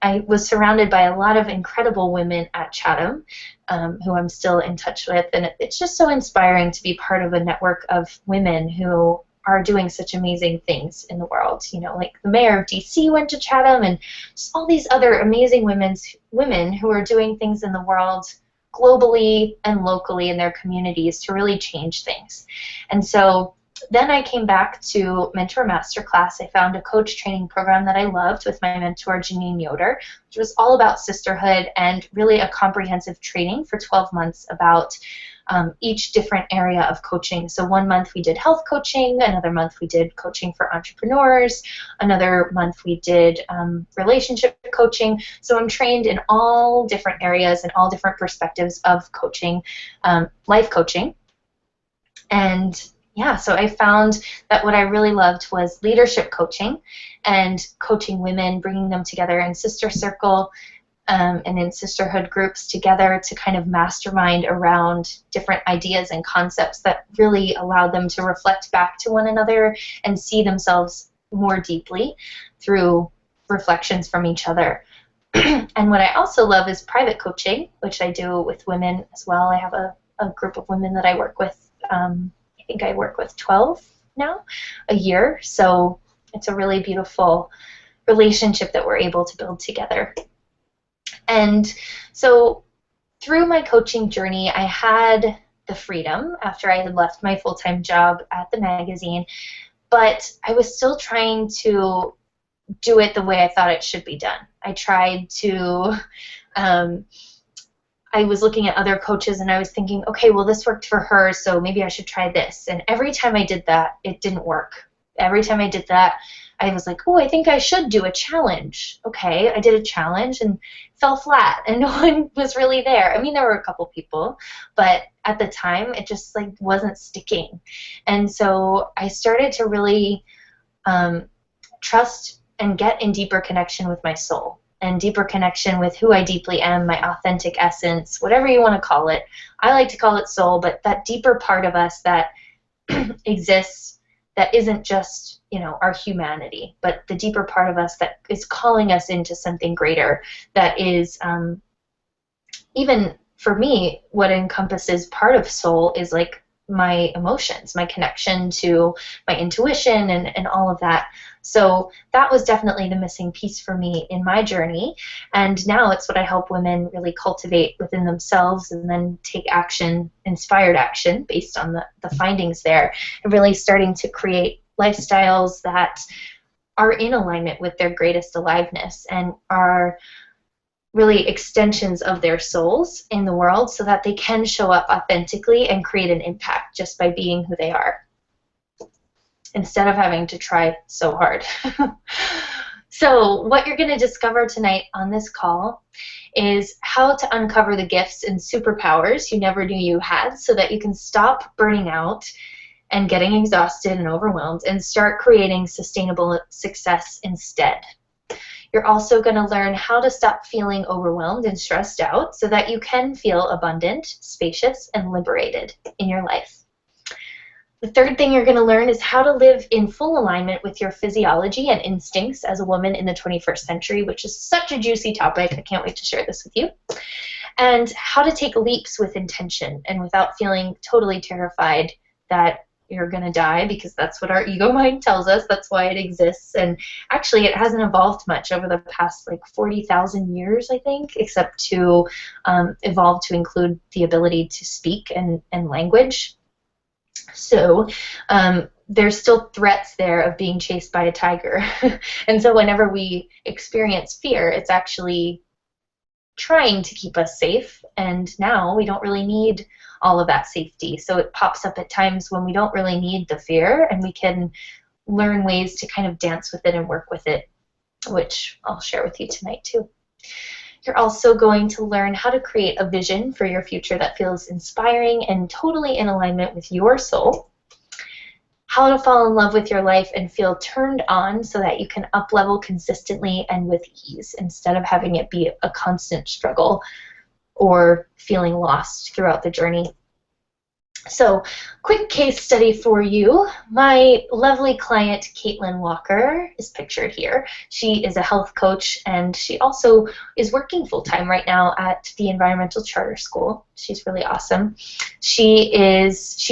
I was surrounded by a lot of incredible women at Chatham who I'm still in touch with, and it's just so inspiring to be part of a network of women who are doing such amazing things in the world. Like the mayor of DC went to Chatham, and just all these other amazing women who are doing things in the world globally and locally in their communities to really change things. And so then I came back to Mentor Masterclass. I found a coach training program that I loved with my mentor, Janine Yoder, which was all about sisterhood and really a comprehensive training for 12 months about each different area of coaching. So 1 month we did health coaching, another month we did coaching for entrepreneurs, another month we did relationship coaching. So I'm trained in all different areas and all different perspectives of coaching, life coaching. And yeah, so I found that what I really loved was leadership coaching and coaching women, bringing them together in sister circle and in sisterhood groups together to kind of mastermind around different ideas and concepts that really allowed them to reflect back to one another and see themselves more deeply through reflections from each other. And what I also love is private coaching, which I do with women as well. I have a group of women that I work with. I think I work with 12 now a year. So it's a really beautiful relationship that we're able to build together. And so through my coaching journey, I had the freedom after I had left my full-time job at the magazine, but I was still trying to do it the way I thought it should be done. I tried to I was looking at other coaches and I was thinking, okay, well, this worked for her, so maybe I should try this. And every time I did that, it didn't work. Every time I did that, I was like, oh, I think I should do a challenge. Okay, I did a challenge and fell flat, and no one was really there. I mean, there were a couple people, but at the time, it just like wasn't sticking. And so I started to really trust and get in deeper connection with my soul and deeper connection with who I deeply am, my authentic essence, whatever you want to call it. I like to call it soul, but that deeper part of us that exists, that isn't just, you know, our humanity, but the deeper part of us that is calling us into something greater, that is, even for me, what encompasses part of soul is like my emotions, my connection to my intuition and all of that. So that was definitely the missing piece for me in my journey. And now it's what I help women really cultivate within themselves and then take action, inspired action based on the findings there, and really starting to create lifestyles that are in alignment with their greatest aliveness and are really extensions of their souls in the world so that they can show up authentically and create an impact just by being who they are, instead of having to try so hard. So what you're going to discover tonight on this call is how to uncover the gifts and superpowers you never knew you had so that you can stop burning out and getting exhausted and overwhelmed and start creating sustainable success instead. You're also going to learn how to stop feeling overwhelmed and stressed out so that you can feel abundant, spacious, and liberated in your life. The third thing you're going to learn is how to live in full alignment with your physiology and instincts as a woman in the 21st century, which is such a juicy topic. I can't wait to share this with you. And how to take leaps with intention and without feeling totally terrified that you're going to die, because that's what our ego mind tells us. That's why it exists. And actually, it hasn't evolved much over the past like 40,000 years, I think, except to evolve to include the ability to speak and language. So there's still threats there of being chased by a tiger. And so whenever we experience fear, it's actually trying to keep us safe. And now we don't really need all of that safety. So it pops up at times when we don't really need the fear, and we can learn ways to kind of dance with it and work with it, which I'll share with you tonight too. You're also going to learn how to create a vision for your future that feels inspiring and totally in alignment with your soul. How to fall in love with your life and feel turned on so that you can up-level consistently and with ease instead of having it be a constant struggle or feeling lost throughout the journey. So, quick case study for you. My lovely client, Caitlin Walker, is pictured here. She is a health coach, and she also is working full-time right now at the Environmental Charter School. She's really awesome. She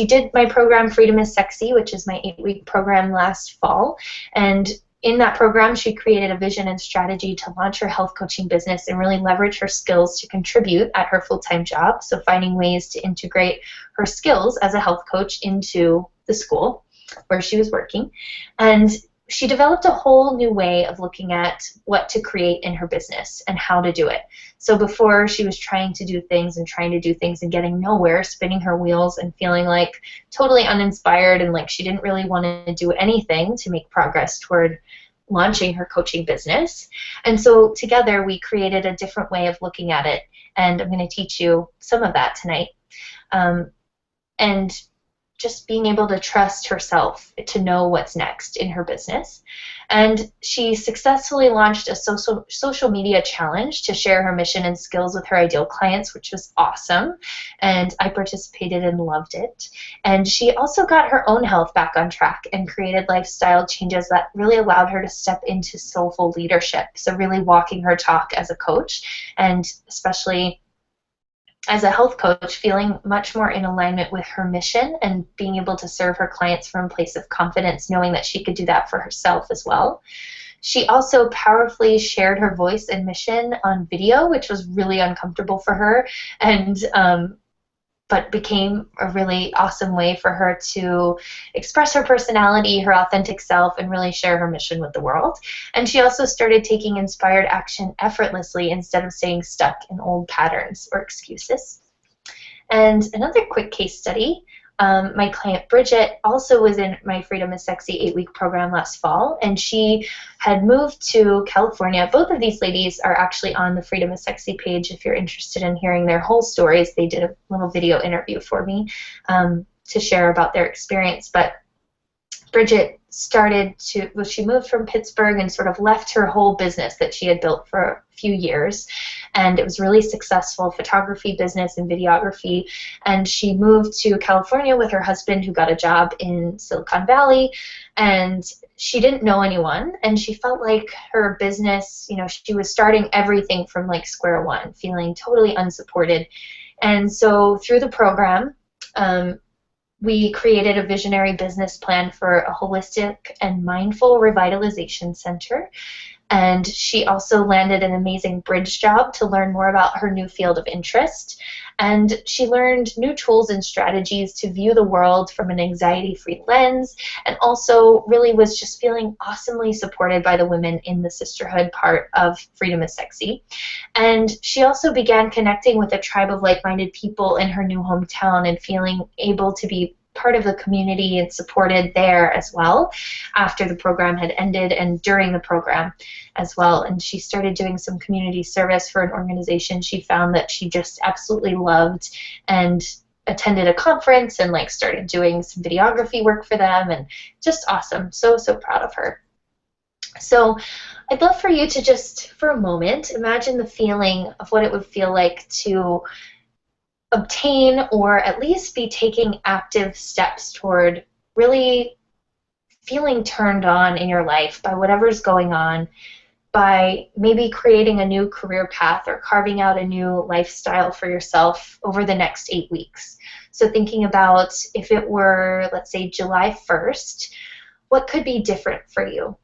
did my program, Freedom is Sexy, which is my 8-week program last fall, and in that program, she created a vision and strategy to launch her health coaching business and really leverage her skills to contribute at her full-time job. So finding ways to integrate her skills as a health coach into the school where she was working. And she developed a whole new way of looking at what to create in her business and how to do it. So before, she was trying to do things and getting nowhere, spinning her wheels and feeling like totally uninspired and like she didn't really want to do anything to make progress toward launching her coaching business. And so together we created a different way of looking at it, and I'm going to teach you some of that tonight. And just being able to trust herself to know what's next in her business. And she successfully launched a social media challenge to share her mission and skills with her ideal clients, which was awesome. And I participated and loved it. And she also got her own health back on track and created lifestyle changes that really allowed her to step into soulful leadership. So really walking her talk as a coach, and especially as a health coach, feeling much more in alignment with her mission and being able to serve her clients from a place of confidence, knowing that she could do that for herself as well. She also powerfully shared her voice and mission on video, which was really uncomfortable for her. And but became a really awesome way for her to express her personality, her authentic self, and really share her mission with the world. And she also started taking inspired action effortlessly instead of staying stuck in old patterns or excuses. And another quick case study, my client Bridget also was in my Freedom is Sexy 8-week program last fall, and she had moved to California. Both of these ladies are actually on the Freedom is Sexy page. If you're interested in hearing their whole stories, they did a little video interview for me to share about their experience. But Bridget she moved from Pittsburgh and sort of left her whole business that she had built for a few years, and it was really successful, photography business and videography, and she moved to California with her husband, who got a job in Silicon Valley, and she didn't know anyone, and she felt like her business, she was starting everything from like square one, feeling totally unsupported. And so through the program, we created a visionary business plan for a holistic and mindful revitalization center. And she also landed an amazing bridge job to learn more about her new field of interest. And she learned new tools and strategies to view the world from an anxiety-free lens, and also really was just feeling awesomely supported by the women in the sisterhood part of Freedom is Sexy. And she also began connecting with a tribe of like-minded people in her new hometown and feeling able to be part of the community and supported there as well after the program had ended and during the program as well. And she started doing some community service for an organization she found that she just absolutely loved, and attended a conference and like started doing some videography work for them, and just awesome. So proud of her. So I'd love for you to just for a moment imagine the feeling of what it would feel like to obtain or at least be taking active steps toward really feeling turned on in your life by whatever's going on, by maybe creating a new career path or carving out a new lifestyle for yourself over the next 8 weeks. So thinking about if it were, let's say, July 1st, what could be different for you?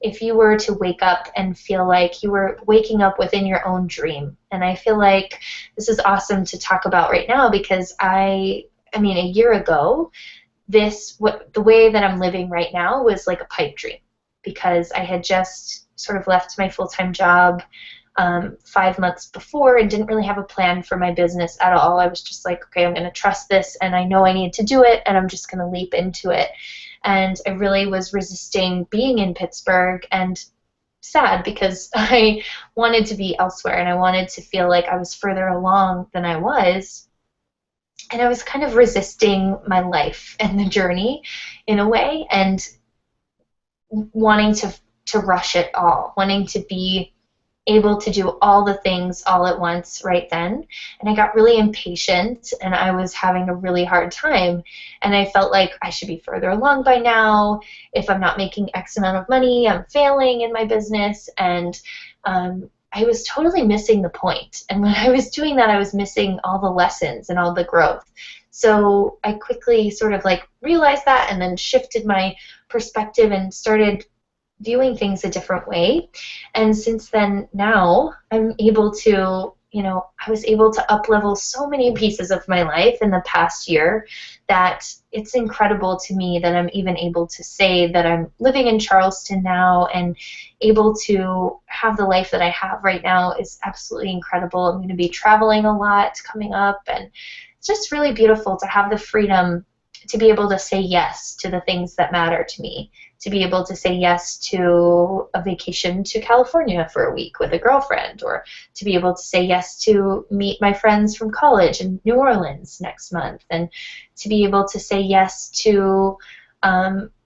If you were to wake up and feel like you were waking up within your own dream. And I feel like this is awesome to talk about right now, because I mean, a year ago, the way that I'm living right now was like a pipe dream, because I had just sort of left my full-time job 5 months before and didn't really have a plan for my business at all. I was just like, okay, I'm going to trust this, and I know I need to do it, and I'm just going to leap into it. And I really was resisting being in Pittsburgh, and sad because I wanted to be elsewhere, and I wanted to feel like I was further along than I was. And I was kind of resisting my life and the journey in a way, and wanting to rush it all, wanting to be able to do all the things all at once right then. And I got really impatient, and I was having a really hard time, and I felt like I should be further along by now. If I'm not making X amount of money, I'm failing in my business, and I was totally missing the point. And when I was doing that, I was missing all the lessons and all the growth. So I quickly sort of like realized that, and then shifted my perspective and started viewing things a different way. And since then, now I'm able to, I was able to up-level so many pieces of my life in the past year that it's incredible to me that I'm even able to say that I'm living in Charleston now, and able to have the life that I have right now is absolutely incredible. I'm going to be traveling a lot coming up, and it's just really beautiful to have the freedom to be able to say yes to the things that matter to me, to be able to say yes to a vacation to California for a week with a girlfriend, or to be able to say yes to meet my friends from college in New Orleans next month, and to be able to say yes to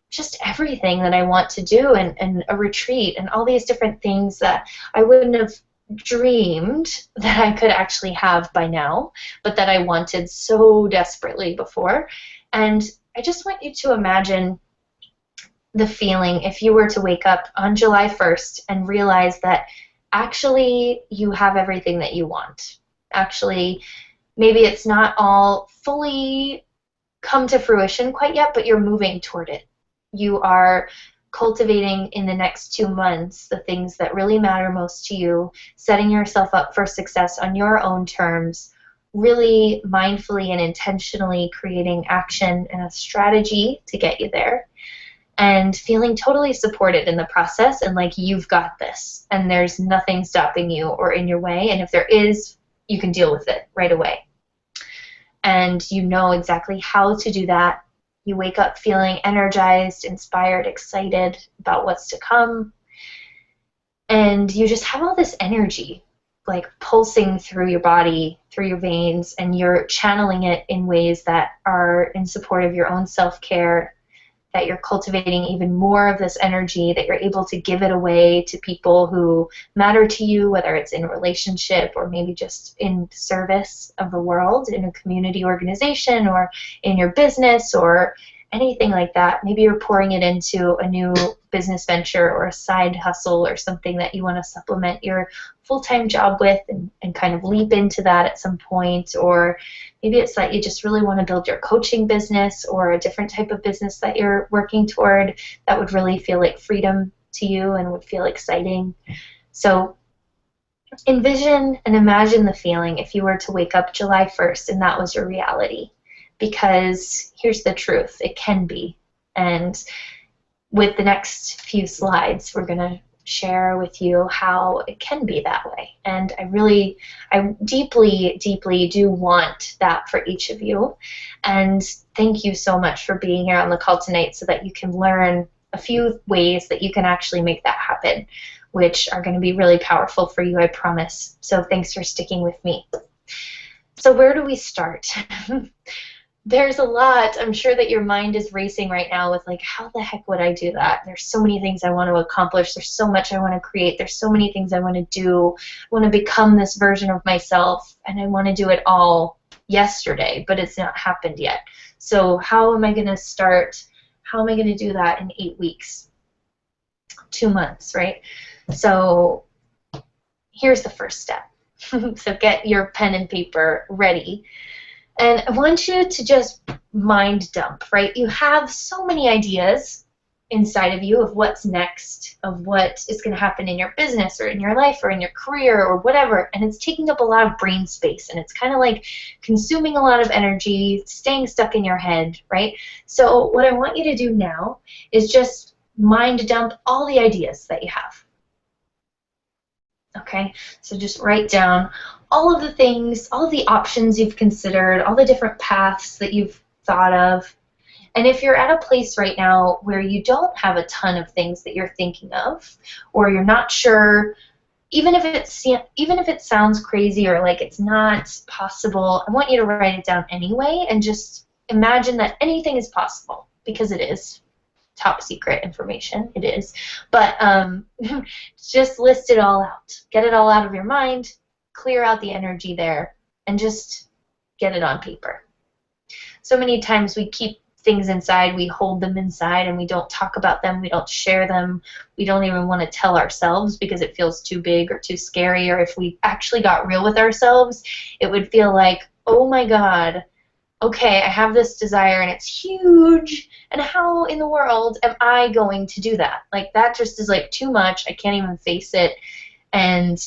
just everything that I want to do, and a retreat, and all these different things that I wouldn't have dreamed that I could actually have by now, but that I wanted so desperately before. And I just want you to imagine the feeling if you were to wake up on July 1st and realize that actually you have everything that you want. Actually, maybe it's not all fully come to fruition quite yet, but you're moving toward it. You are cultivating in the next 2 months the things that really matter most to you, setting yourself up for success on your own terms, really mindfully and intentionally creating action and a strategy to get you there, and feeling totally supported in the process and like you've got this and there's nothing stopping you or in your way, and if there is, you can deal with it right away. And you know exactly how to do that. You wake up feeling energized, inspired, excited about what's to come, and you just have all this energy like pulsing through your body, through your veins, and you're channeling it in ways that are in support of your own self-care, that you're cultivating even more of this energy, that you're able to give it away to people who matter to you, whether it's in a relationship or maybe just in service of the world, in a community organization or in your business or anything like that. Maybe you're pouring it into a new business venture or a side hustle or something that you want to supplement your full-time job with and kind of leap into that at some point. Or maybe it's that you just really want to build your coaching business or a different type of business that you're working toward that would really feel like freedom to you and would feel exciting. So envision and imagine the feeling if you were to wake up July 1st and that was your reality. Because here's the truth, it can be. And with the next few slides, we're going to share with you how it can be that way. And I deeply, deeply do want that for each of you. And thank you so much for being here on the call tonight so that you can learn a few ways that you can actually make that happen, which are going to be really powerful for you, I promise. So thanks for sticking with me. So where do we start? There's a lot. I'm sure that your mind is racing right now with like, how the heck would I do that? There's so many things I want to accomplish. There's so much I want to create. There's so many things I want to do. I want to become this version of myself, and I want to do it all yesterday, but it's not happened yet. So how am I going to start? How am I going to do that in 8 weeks? 2 months, right? So here's the first step. So get your pen and paper ready. And I want you to just mind dump, right? You have so many ideas inside of you of what's next, of what is going to happen in your business or in your life or in your career or whatever, and it's taking up a lot of brain space, and it's kind of like consuming a lot of energy, staying stuck in your head, right? So what I want you to do now is just mind dump all the ideas that you have. Okay, so just write down all of the things, all of the options you've considered, all the different paths that you've thought of. And if you're at a place right now where you don't have a ton of things that you're thinking of, or you're not sure, even if it sounds crazy or like it's not possible, I want you to write it down anyway and just imagine that anything is possible, because it is. Top secret information, it is. But just list it all out. Get it all out of your mind, clear out the energy there, and just get it on paper. So many times we keep things inside, we hold them inside, and we don't talk about them, we don't share them, we don't even want to tell ourselves because it feels too big or too scary, or if we actually got real with ourselves, it would feel like, oh my God, okay, I have this desire and it's huge, and how in the world am I going to do that? Like, that just is like too much. I can't even face it, and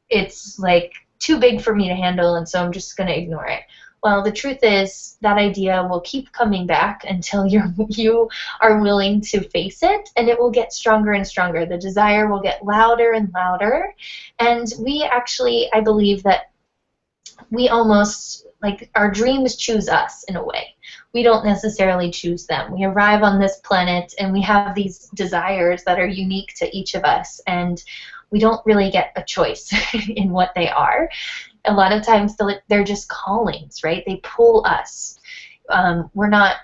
it's like too big for me to handle, and so I'm just going to ignore it. Well, the truth is that idea will keep coming back until you are willing to face it, and it will get stronger and stronger. The desire will get louder and louder, and we actually, I believe that we almost, like, our dreams choose us in a way. We don't necessarily choose them. We arrive on this planet and we have these desires that are unique to each of us, and we don't really get a choice in what they are. A lot of times they're just callings, right? They pull us. We're not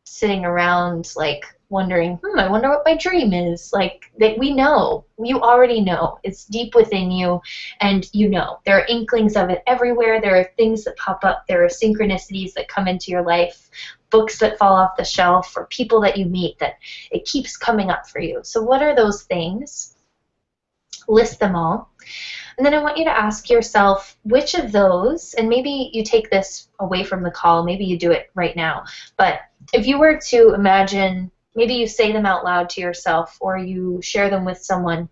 sitting around like wondering, I wonder what my dream is. Like, that we know. You already know. It's deep within you, and you know. There are inklings of it everywhere. There are things that pop up. There are synchronicities that come into your life, books that fall off the shelf, or people that you meet that it keeps coming up for you. So what are those things? List them all. And then I want you to ask yourself which of those, and maybe you take this away from the call, maybe you do it right now, but if you were to imagine, maybe you say them out loud to yourself, or you share them with someone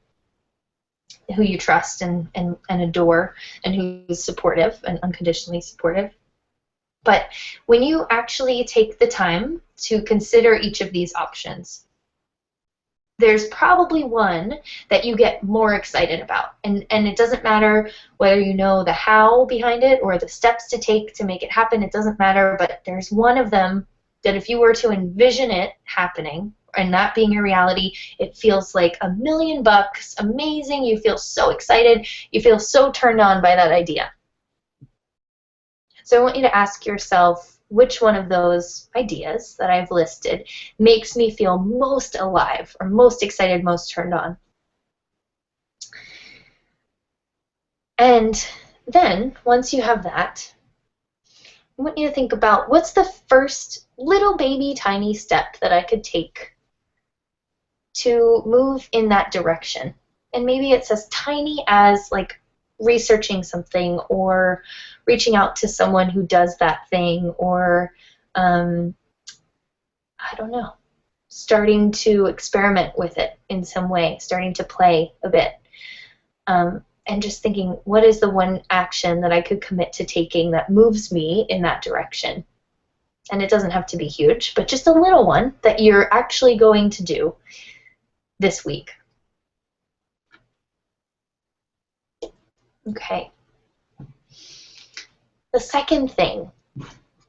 who you trust and adore, and who's supportive and unconditionally supportive. But when you actually take the time to consider each of these options, there's probably one that you get more excited about. And it doesn't matter whether you know the how behind it or the steps to take to make it happen. It doesn't matter, but there's one of them that if you were to envision it happening and that being your reality, it feels like $1,000,000, amazing. You feel so excited. You feel so turned on by that idea. So I want you to ask yourself, which one of those ideas that I've listed makes me feel most alive or most excited, most turned on? And then, once you have that, I want you to think about what's the first little baby tiny step that I could take to move in that direction. And maybe it's as tiny as like researching something or reaching out to someone who does that thing or I don't know, starting to experiment with it in some way, starting to play a bit. And just thinking, what is the one action that I could commit to taking that moves me in that direction? And it doesn't have to be huge, but just a little one that you're actually going to do this week. Okay. The second thing,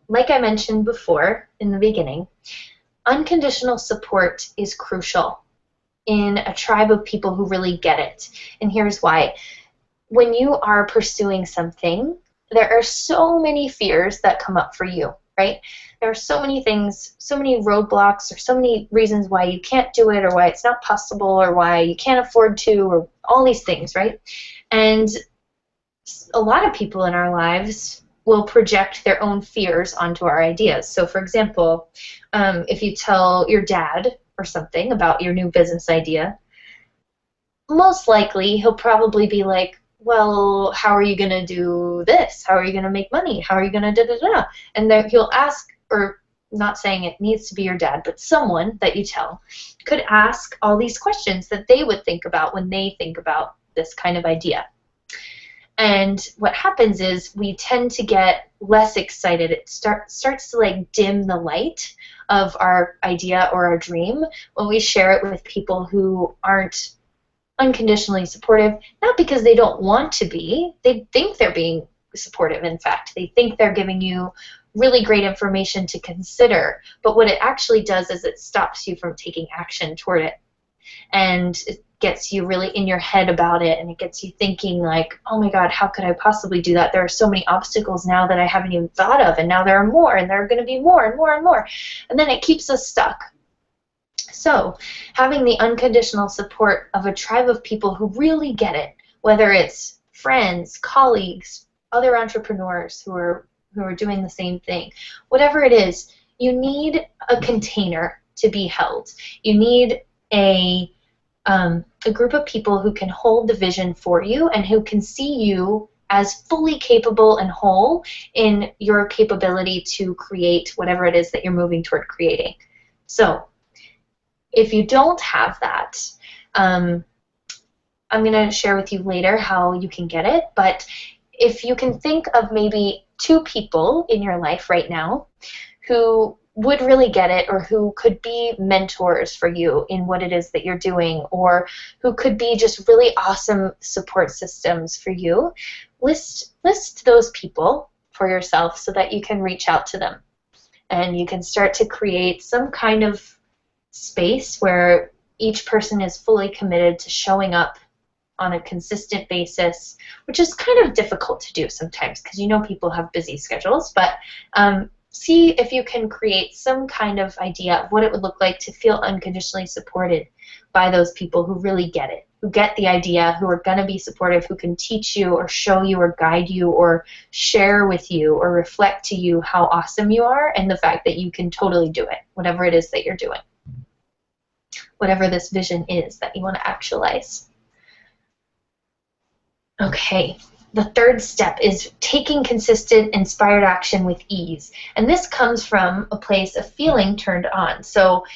like I mentioned before in the beginning, unconditional support is crucial in a tribe of people who really get it. And here's why. When you are pursuing something, there are so many fears that come up for you, right? There are so many things, so many roadblocks, or so many reasons why you can't do it, or why it's not possible, or why you can't afford to, or all these things, right? And a lot of people in our lives will project their own fears onto our ideas. So, for example, if you tell your dad or something about your new business idea, most likely he'll probably be like, well, how are you going to do this? How are you going to make money? How are you going to da-da-da? And then he'll ask, or not saying it needs to be your dad, but someone that you tell could ask all these questions that they would think about when they think about this kind of idea. And what happens is we tend to get less excited. It starts to like dim the light of our idea or our dream when we share it with people who aren't unconditionally supportive, not because they don't want to be. They think they're being supportive, in fact. They think they're giving you really great information to consider. But what it actually does is it stops you from taking action toward it. And it gets you really in your head about it, and it gets you thinking like, oh my God, how could I possibly do that? There are so many obstacles now that I haven't even thought of, and now there are more, and there are going to be more and more and more. And then it keeps us stuck. So having the unconditional support of a tribe of people who really get it, whether it's friends, colleagues, other entrepreneurs who are doing the same thing, whatever it is, you need a container to be held. You need a group of people who can hold the vision for you and who can see you as fully capable and whole in your capability to create whatever it is that you're moving toward creating. So if you don't have that, I'm going to share with you later how you can get it, but if you can think of maybe 2 people in your life right now who would really get it, or who could be mentors for you in what it is that you're doing, or who could be just really awesome support systems for you, list those people for yourself so that you can reach out to them. And you can start to create some kind of space where each person is fully committed to showing up on a consistent basis, which is kind of difficult to do sometimes because you know people have busy schedules, but see if you can create some kind of idea of what it would look like to feel unconditionally supported by those people who really get it, who get the idea, who are going to be supportive, who can teach you or show you or guide you or share with you or reflect to you how awesome you are and the fact that you can totally do it, whatever it is that you're doing, whatever this vision is that you want to actualize. Okay. The third step is taking consistent, inspired action with ease. And this comes from a place of feeling turned on. So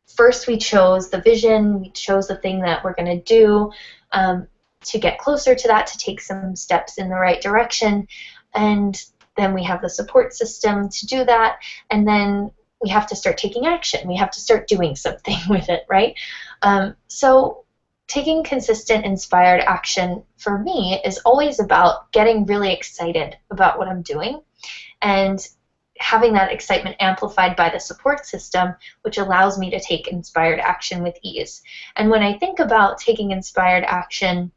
first we chose the vision, we chose the thing that we're going to do to get closer to that, to take some steps in the right direction. And then we have the support system to do that, and then we have to start taking action. We have to start doing something with it, right? So taking consistent, inspired action for me is always about getting really excited about what I'm doing and having that excitement amplified by the support system, which allows me to take inspired action with ease. And when I think about taking inspired action,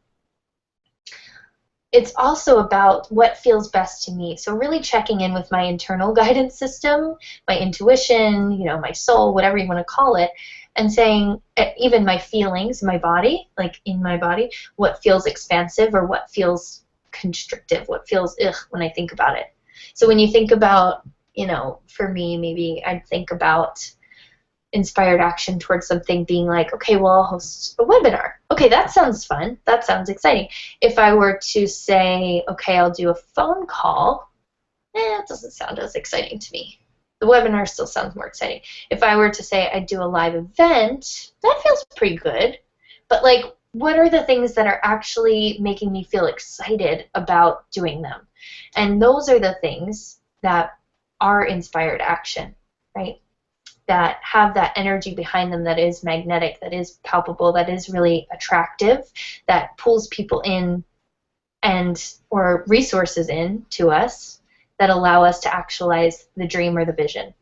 it's also about what feels best to me. So really checking in with my internal guidance system, my intuition, you know, my soul, whatever you want to call it, and saying, even my feelings, my body, like in my body, what feels expansive or what feels constrictive, what feels ugh when I think about it. So when you think about, you know, for me, maybe I'd think about inspired action towards something being like, okay, well, I'll host a webinar. Okay, that sounds fun. That sounds exciting. If I were to say, okay, I'll do a phone call, it doesn't sound as exciting to me. The webinar still sounds more exciting. If I were to say I'd do a live event, that feels pretty good. But like, what are the things that are actually making me feel excited about doing them? And those are the things that are inspired action, right? That have that energy behind them that is magnetic, that is palpable, that is really attractive, that pulls people in and or resources in to us that allow us to actualize the dream or the vision.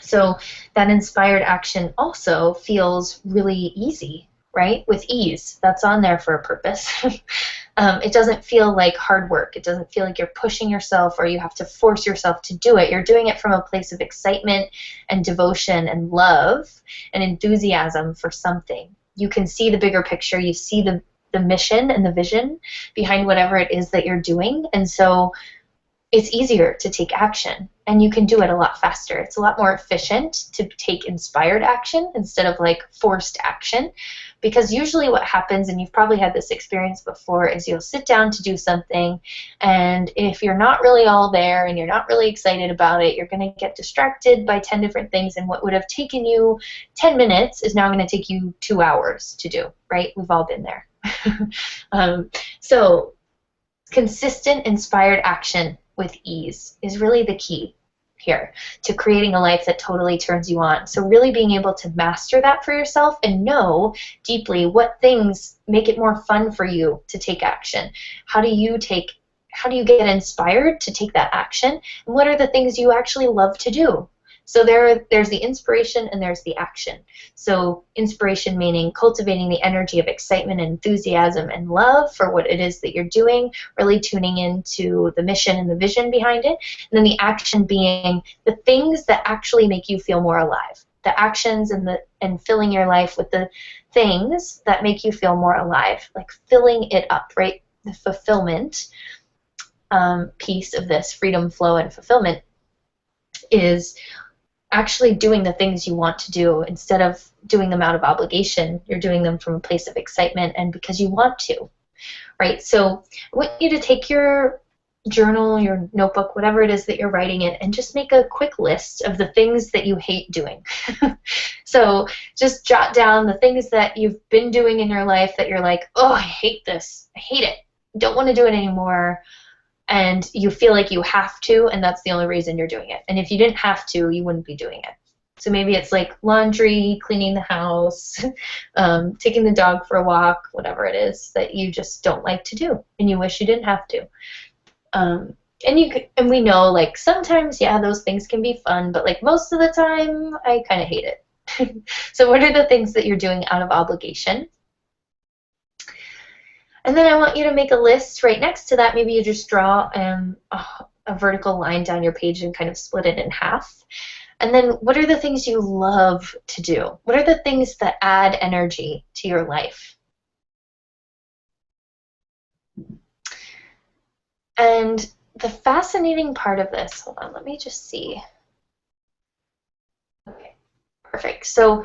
So that inspired action also feels really easy, right? With ease. That's on there for a purpose. It doesn't feel like hard work. It doesn't feel like you're pushing yourself or you have to force yourself to do it. You're doing it from a place of excitement and devotion and love and enthusiasm for something. You can see the bigger picture. You see the mission and the vision behind whatever it is that you're doing. And so it's easier to take action, and you can do it a lot faster. It's a lot more efficient to take inspired action instead of like forced action, because usually what happens, and you've probably had this experience before, is you'll sit down to do something, and if you're not really all there and you're not really excited about it, you're going to get distracted by 10 different things, and what would have taken you 10 minutes is now going to take you 2 hours to do, right? We've all been there. So consistent, inspired action with ease is really the key here to creating a life that totally turns you on. So really being able to master that for yourself and know deeply what things make it more fun for you to take action. How do you get inspired to take that action? And what are the things you actually love to do? So there's the inspiration and there's the action. So inspiration meaning cultivating the energy of excitement and enthusiasm and love for what it is that you're doing, really tuning into the mission and the vision behind it. And then the action being the things that actually make you feel more alive. The actions and filling your life with the things that make you feel more alive, like filling it up, right? The fulfillment piece of this, freedom, flow, and fulfillment, is actually doing the things you want to do instead of doing them out of obligation. You're doing them from a place of excitement and because you want to, right? So I want you to take your journal, your notebook, whatever it is that you're writing in, and just make a quick list of the things that you hate doing. So just jot down the things that you've been doing in your life that you're like, oh, I hate this. I hate it. Don't want to do it anymore. And you feel like you have to, and that's the only reason you're doing it. And if you didn't have to, you wouldn't be doing it. So maybe it's like laundry, cleaning the house, taking the dog for a walk, whatever it is that you just don't like to do, and you wish you didn't have to. And we know, like, sometimes, yeah, those things can be fun, but like most of the time, I kind of hate it. So what are the things that you're doing out of obligation? And then I want you to make a list right next to that. Maybe you just draw a vertical line down your page and kind of split it in half. And then what are the things you love to do? What are the things that add energy to your life? And the fascinating part of this, hold on, let me just see. Okay, perfect. So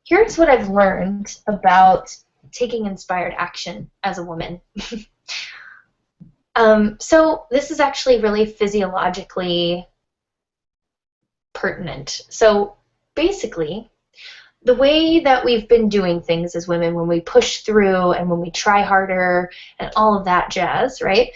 here's what I've learned about taking inspired action as a woman. So this is actually really physiologically pertinent. So basically, the way that we've been doing things as women, when we push through and when we try harder and all of that jazz, right,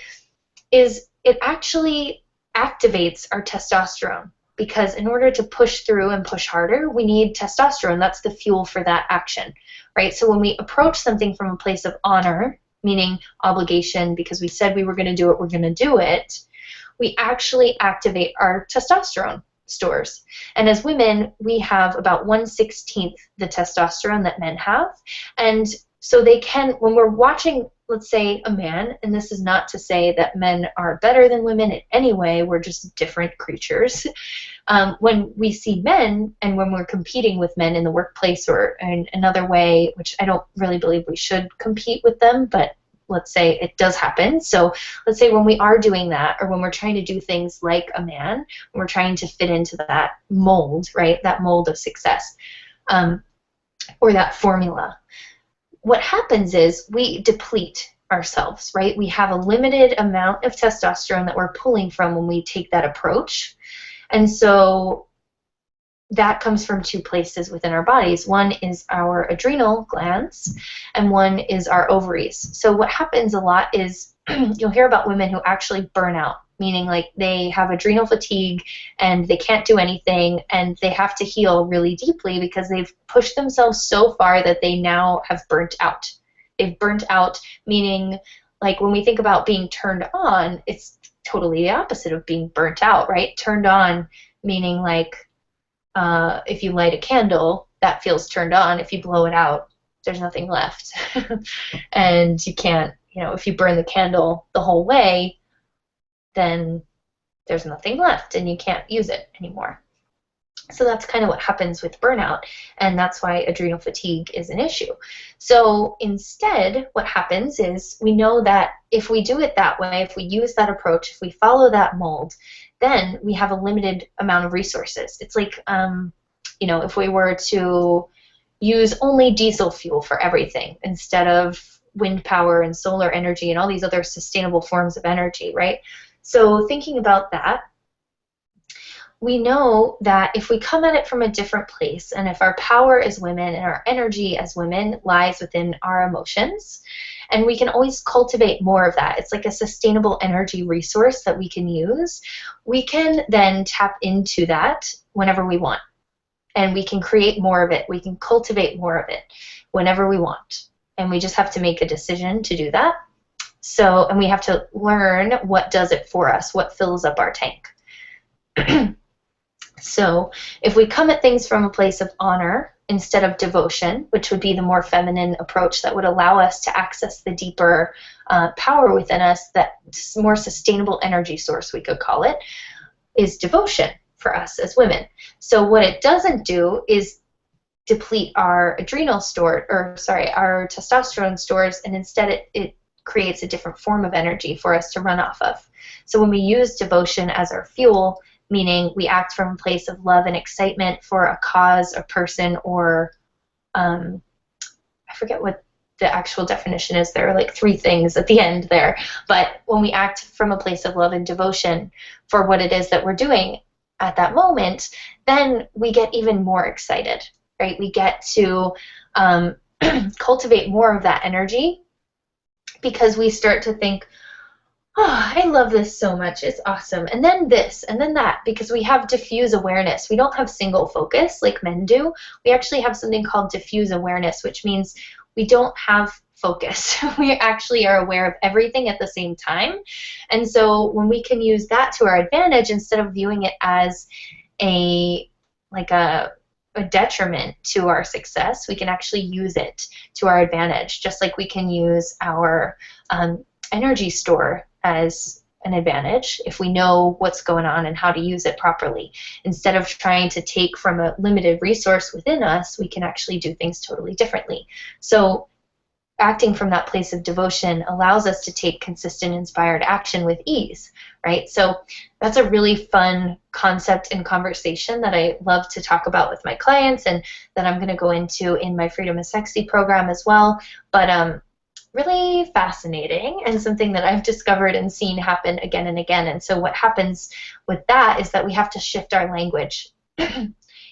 is it actually activates our testosterone, because in order to push through and push harder, we need testosterone. That's the fuel for that action, right? So when we approach something from a place of honor, meaning obligation, because we said we were going to do it, we're going to do it, we actually activate our testosterone stores. And as women, we have about 1/16 the testosterone that men have. And so they can, when we're watching, let's say, a man, and this is not to say that men are better than women in any way, we're just different creatures. When we see men, and when we're competing with men in the workplace or in another way, which I don't really believe we should compete with them, but let's say it does happen. So let's say when we are doing that, or when we're trying to do things like a man, when we're trying to fit into that mold, right, that mold of success, or that formula, what happens is we deplete ourselves, right? We have a limited amount of testosterone that we're pulling from when we take that approach. And so that comes from two places within our bodies. One is our adrenal glands, and one is our ovaries. So what happens a lot is you'll hear about women who actually burn out, meaning like they have adrenal fatigue and they can't do anything, and they have to heal really deeply because they've pushed themselves so far that they now have burnt out. They've burnt out, meaning like when we think about being turned on, it's totally the opposite of being burnt out, right? Turned on meaning like if you light a candle, that feels turned on. If you blow it out, there's nothing left. And you can't, if you burn the candle the whole way, then there's nothing left and you can't use it anymore. So that's kind of what happens with burnout, and that's why adrenal fatigue is an issue. So instead, what happens is we know that if we do it that way, if we use that approach, if we follow that mold, then we have a limited amount of resources. It's like, if we were to use only diesel fuel for everything instead of wind power and solar energy and all these other sustainable forms of energy, right? So thinking about that, we know that if we come at it from a different place, and if our power as women and our energy as women lies within our emotions, and we can always cultivate more of that. It's like a sustainable energy resource that we can use. We can then tap into that whenever we want. And we can create more of it. We can cultivate more of it whenever we want. And we just have to make a decision to do that. So, and we have to learn what does it for us, what fills up our tank. So if we come at things from a place of honor instead of devotion, which would be the more feminine approach that would allow us to access the deeper power within us, that more sustainable energy source, we could call it, is devotion for us as women. So what it doesn't do is deplete our adrenal our testosterone stores, and instead it creates a different form of energy for us to run off of. So when we use devotion as our fuel, meaning we act from a place of love and excitement for a cause, a person, or I forget what the actual definition is. There are like 3 things at the end there. But when we act from a place of love and devotion for what it is that we're doing at that moment, then we get even more excited, right? We get to cultivate more of that energy because we start to think, oh, I love this so much. It's awesome. And then this, and then that, because we have diffuse awareness. We don't have single focus like men do. We actually have something called diffuse awareness, which means we don't have focus. We actually are aware of everything at the same time. And so when we can use that to our advantage, instead of viewing it as a detriment to our success, we can actually use it to our advantage, just like we can use our energy store as an advantage if we know what's going on and how to use it properly. Instead of trying to take from a limited resource within us, we can actually do things totally differently. So acting from that place of devotion allows us to take consistent, inspired action with ease, right? So that's a really fun concept and conversation that I love to talk about with my clients, and that I'm going to go into in my Freedom is Sexy program as well. But really fascinating, and something that I've discovered and seen happen again and again. And so what happens with that is that we have to shift our language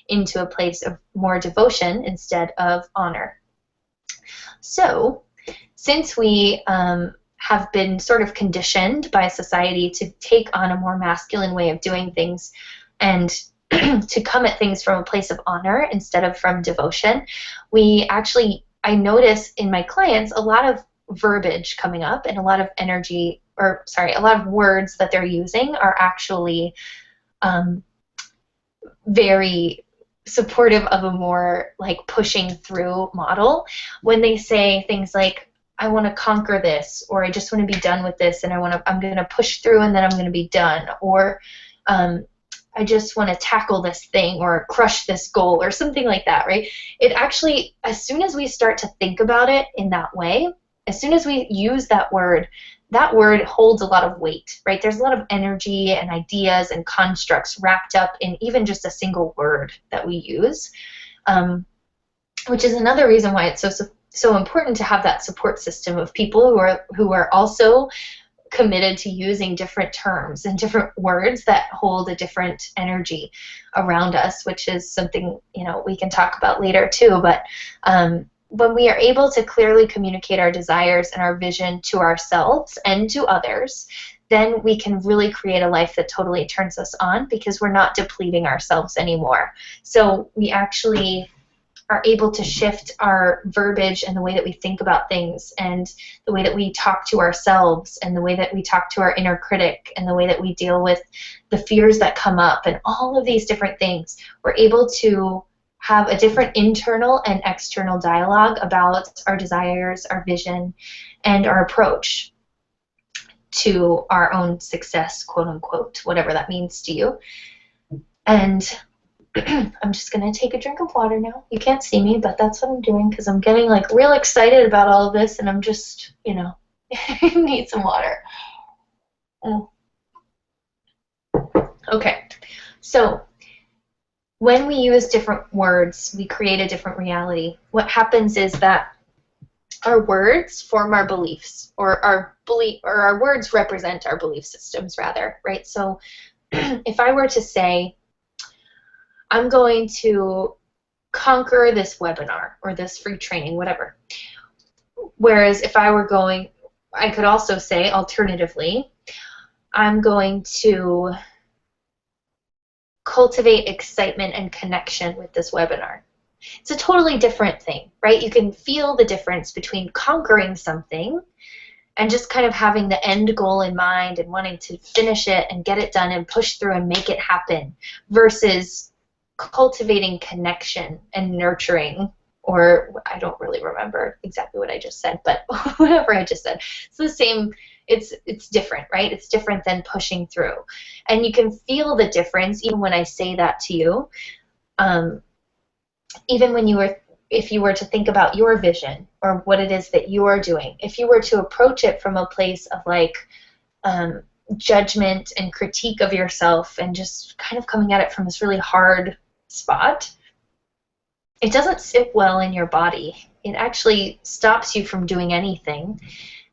into a place of more devotion instead of honor. So since we have been sort of conditioned by society to take on a more masculine way of doing things and to come at things from a place of honor instead of from devotion, I notice in my clients a lot of verbiage coming up and a lot of energy, or sorry, a lot of words that they're using are actually very supportive of a more like pushing through model. When they say things like, I want to conquer this, or I just want to be done with this, and I'm going to push through and then I'm going to be done, or I just want to tackle this thing or crush this goal or something like that, right? It actually, as soon as we start to think about it in that way, as soon as we use that word holds a lot of weight, right? There's a lot of energy and ideas and constructs wrapped up in even just a single word that we use, which is another reason why it's so important to have that support system of people who are also committed to using different terms and different words that hold a different energy around us, which is something, we can talk about later too. But when we are able to clearly communicate our desires and our vision to ourselves and to others, then we can really create a life that totally turns us on, because we're not depleting ourselves anymore. So we actually are able to shift our verbiage and the way that we think about things and the way that we talk to ourselves and the way that we talk to our inner critic and the way that we deal with the fears that come up and all of these different things. We're able to have a different internal and external dialogue about our desires, our vision, and our approach to our own success, quote unquote, whatever that means to you. And I'm just going to take a drink of water now. You can't see me, but that's what I'm doing because I'm getting like real excited about all of this, and I'm just, need some water. Okay, so when we use different words, we create a different reality. What happens is that our words form our beliefs, or our words represent our belief systems, rather, right? So if I were to say, I'm going to conquer this webinar or this free training, whatever. Whereas if I could also say, alternatively, I'm going to cultivate excitement and connection with this webinar. It's a totally different thing, right? You can feel the difference between conquering something and just kind of having the end goal in mind and wanting to finish it and get it done and push through and make it happen, versus cultivating connection and nurturing, or I don't really remember exactly what I just said, but whatever I just said. It's the same, it's different, right? It's different than pushing through. And you can feel the difference even when I say that to you. Even when if you were to think about your vision or what it is that you are doing, if you were to approach it from a place of like judgment and critique of yourself and just kind of coming at it from this really hard spot, it doesn't sit well in your body. It actually stops you from doing anything,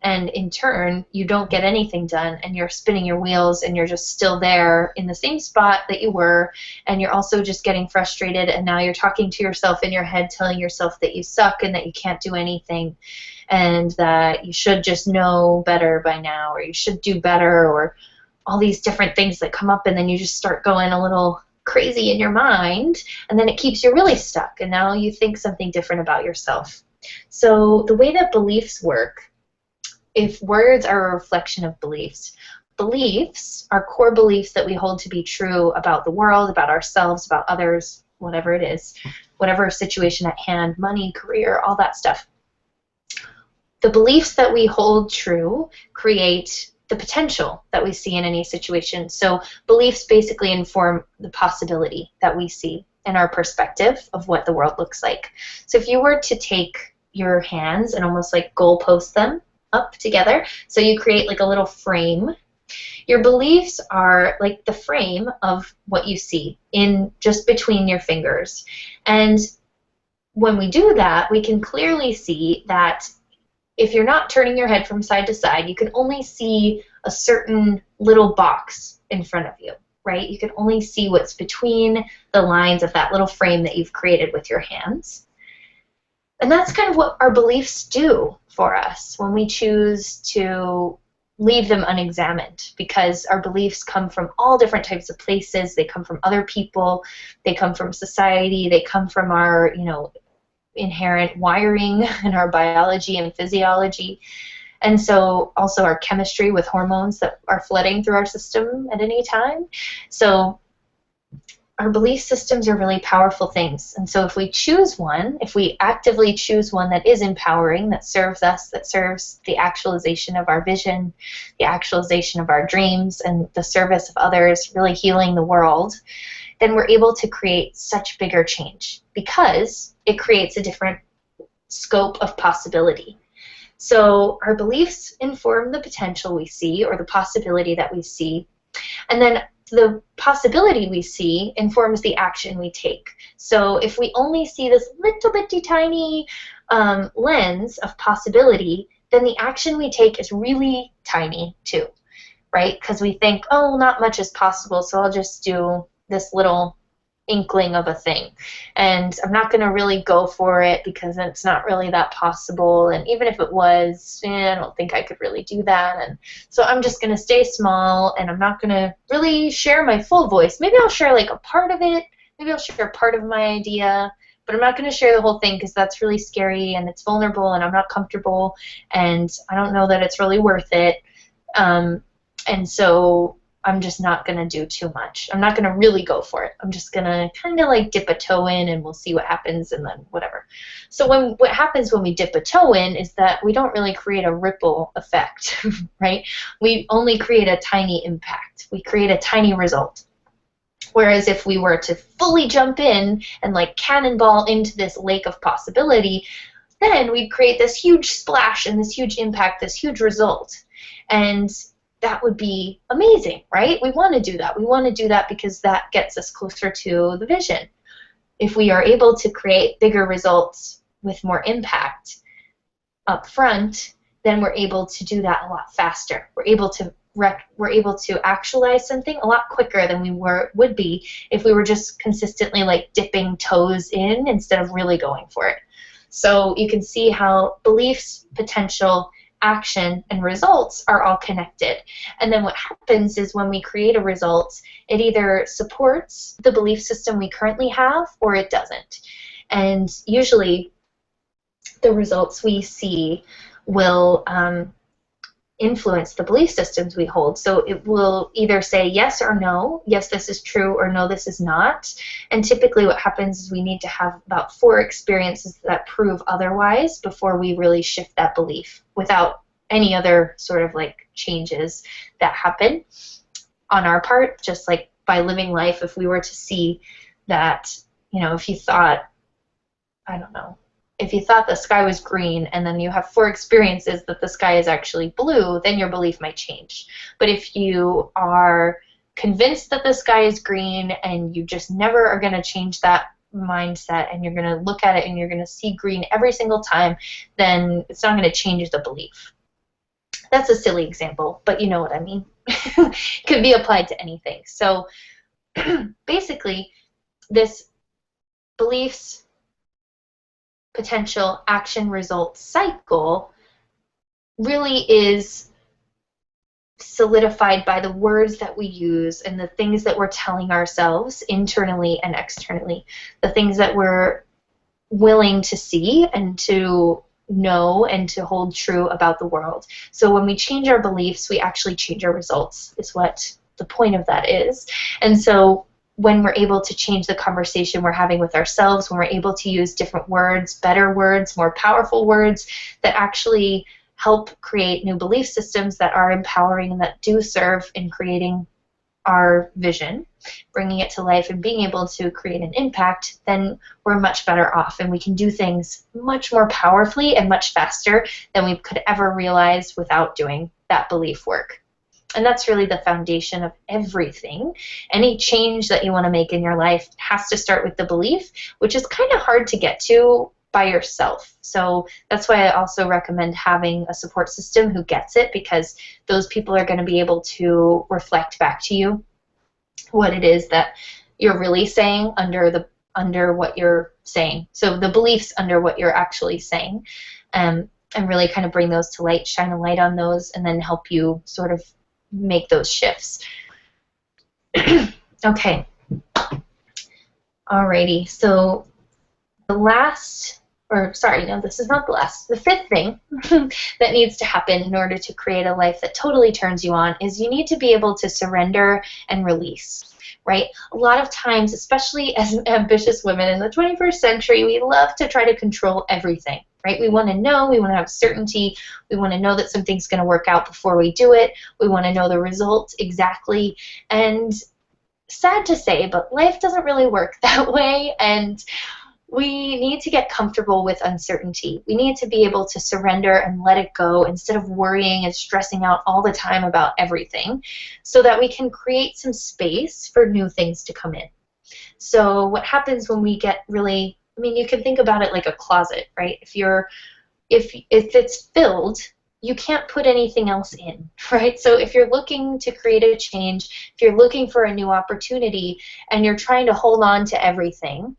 and in turn you don't get anything done, and you're spinning your wheels and you're just still there in the same spot that you were, and you're also just getting frustrated, and now you're talking to yourself in your head, telling yourself that you suck and that you can't do anything and that you should just know better by now, or you should do better, or all these different things that come up, and then you just start going a little crazy in your mind, and then it keeps you really stuck, and now you think something different about yourself. So the way that beliefs work, if words are a reflection of beliefs, beliefs are core beliefs that we hold to be true about the world, about ourselves, about others, whatever it is, whatever situation at hand, money, career, all that stuff. The beliefs that we hold true create the potential that we see in any situation. So beliefs basically inform the possibility that we see in our perspective of what the world looks like. So if you were to take your hands and almost like goalpost them up together, so you create like a little frame, your beliefs are like the frame of what you see in just between your fingers. And when we do that, we can clearly see that if you're not turning your head from side to side, you can only see a certain little box in front of you, right? You can only see what's between the lines of that little frame that you've created with your hands. And that's kind of what our beliefs do for us when we choose to leave them unexamined, because our beliefs come from all different types of places. They come from other people, they come from society, they come from our, inherent wiring and our biology and physiology. And so also our chemistry with hormones that are flooding through our system at any time. So our belief systems are really powerful things. And so if we choose one, if we actively choose one that is empowering, that serves us, that serves the actualization of our vision, the actualization of our dreams, and the service of others, really healing the world, then we're able to create such bigger change, because it creates a different scope of possibility. So our beliefs inform the potential we see, or the possibility that we see, and then the possibility we see informs the action we take. So if we only see this little bitty tiny lens of possibility, then the action we take is really tiny too, right? Because we think, oh, not much is possible, so I'll just do this little inkling of a thing, and I'm not going to really go for it because it's not really that possible, and even if it was, I don't think I could really do that, and so I'm just going to stay small, and I'm not going to really share my full voice. Maybe I'll share like a part of it, maybe I'll share part of my idea, but I'm not going to share the whole thing because that's really scary and it's vulnerable and I'm not comfortable and I don't know that it's really worth it, and so I'm just not going to do too much. I'm not going to really go for it. I'm just going to kind of like dip a toe in and we'll see what happens and then whatever. So what happens when we dip a toe in is that we don't really create a ripple effect, right? We only create a tiny impact. We create a tiny result. Whereas if we were to fully jump in and like cannonball into this lake of possibility, then we'd create this huge splash and this huge impact, this huge result. And that would be amazing, right? We want to do that. We want to do that because that gets us closer to the vision. If we are able to create bigger results with more impact up front, then we're able to do that a lot faster. We're able to actualize something a lot quicker than we would be if we were just consistently like dipping toes in instead of really going for it. So you can see how beliefs, potential, action, and results are all connected. And then what happens is when we create a result, it either supports the belief system we currently have or it doesn't. And usually the results we see will influence the belief systems we hold. So it will either say yes or no, yes, this is true, or no, this is not. And typically what happens is we need to have about 4 experiences that prove otherwise before we really shift that belief without any other sort of like changes that happen on our part, just like by living life. If we were to see that, if you thought, I don't know, if you thought the sky was green and then you have 4 experiences that the sky is actually blue, then your belief might change. But if you are convinced that the sky is green and you just never are going to change that mindset and you're going to look at it and you're going to see green every single time, then it's not going to change the belief. That's a silly example, but you know what I mean. It could be applied to anything. So basically, this beliefs, potential, action, result cycle really is solidified by the words that we use and the things that we're telling ourselves internally and externally, the things that we're willing to see and to know and to hold true about the world. So when we change our beliefs, we actually change our results, is what the point of that is. And so when we're able to change the conversation we're having with ourselves, when we're able to use different words, better words, more powerful words that actually help create new belief systems that are empowering and that do serve in creating our vision, bringing it to life and being able to create an impact, then we're much better off and we can do things much more powerfully and much faster than we could ever realize without doing that belief work. And that's really the foundation of everything. Any change that you want to make in your life has to start with the belief, which is kind of hard to get to by yourself. So that's why I also recommend having a support system who gets it, because those people are going to be able to reflect back to you what it is that you're really saying under the under what you're saying. So the beliefs under what you're actually saying. And really kind of bring those to light, shine a light on those, and then help you sort of make those shifts. Okay. Alrighty. So the last, or sorry, no, this is not the last. The fifth thing that needs to happen in order to create a life that totally turns you on is you need to be able to surrender and release. Right? A lot of times, especially as ambitious women in the 21st century, we love to try to control everything. Right? We want to know, we want to have certainty, we want to know that something's going to work out before we do it, we want to know the result exactly, and sad to say, but life doesn't really work that way, and we need to get comfortable with uncertainty. We need to be able to surrender and let it go instead of worrying and stressing out all the time about everything, so that we can create some space for new things to come in. So what happens when we get really, I mean, you can think about it like a closet, right? If it's filled, you can't put anything else in, right? So if you're looking to create a change, if you're looking for a new opportunity, and you're trying to hold on to everything,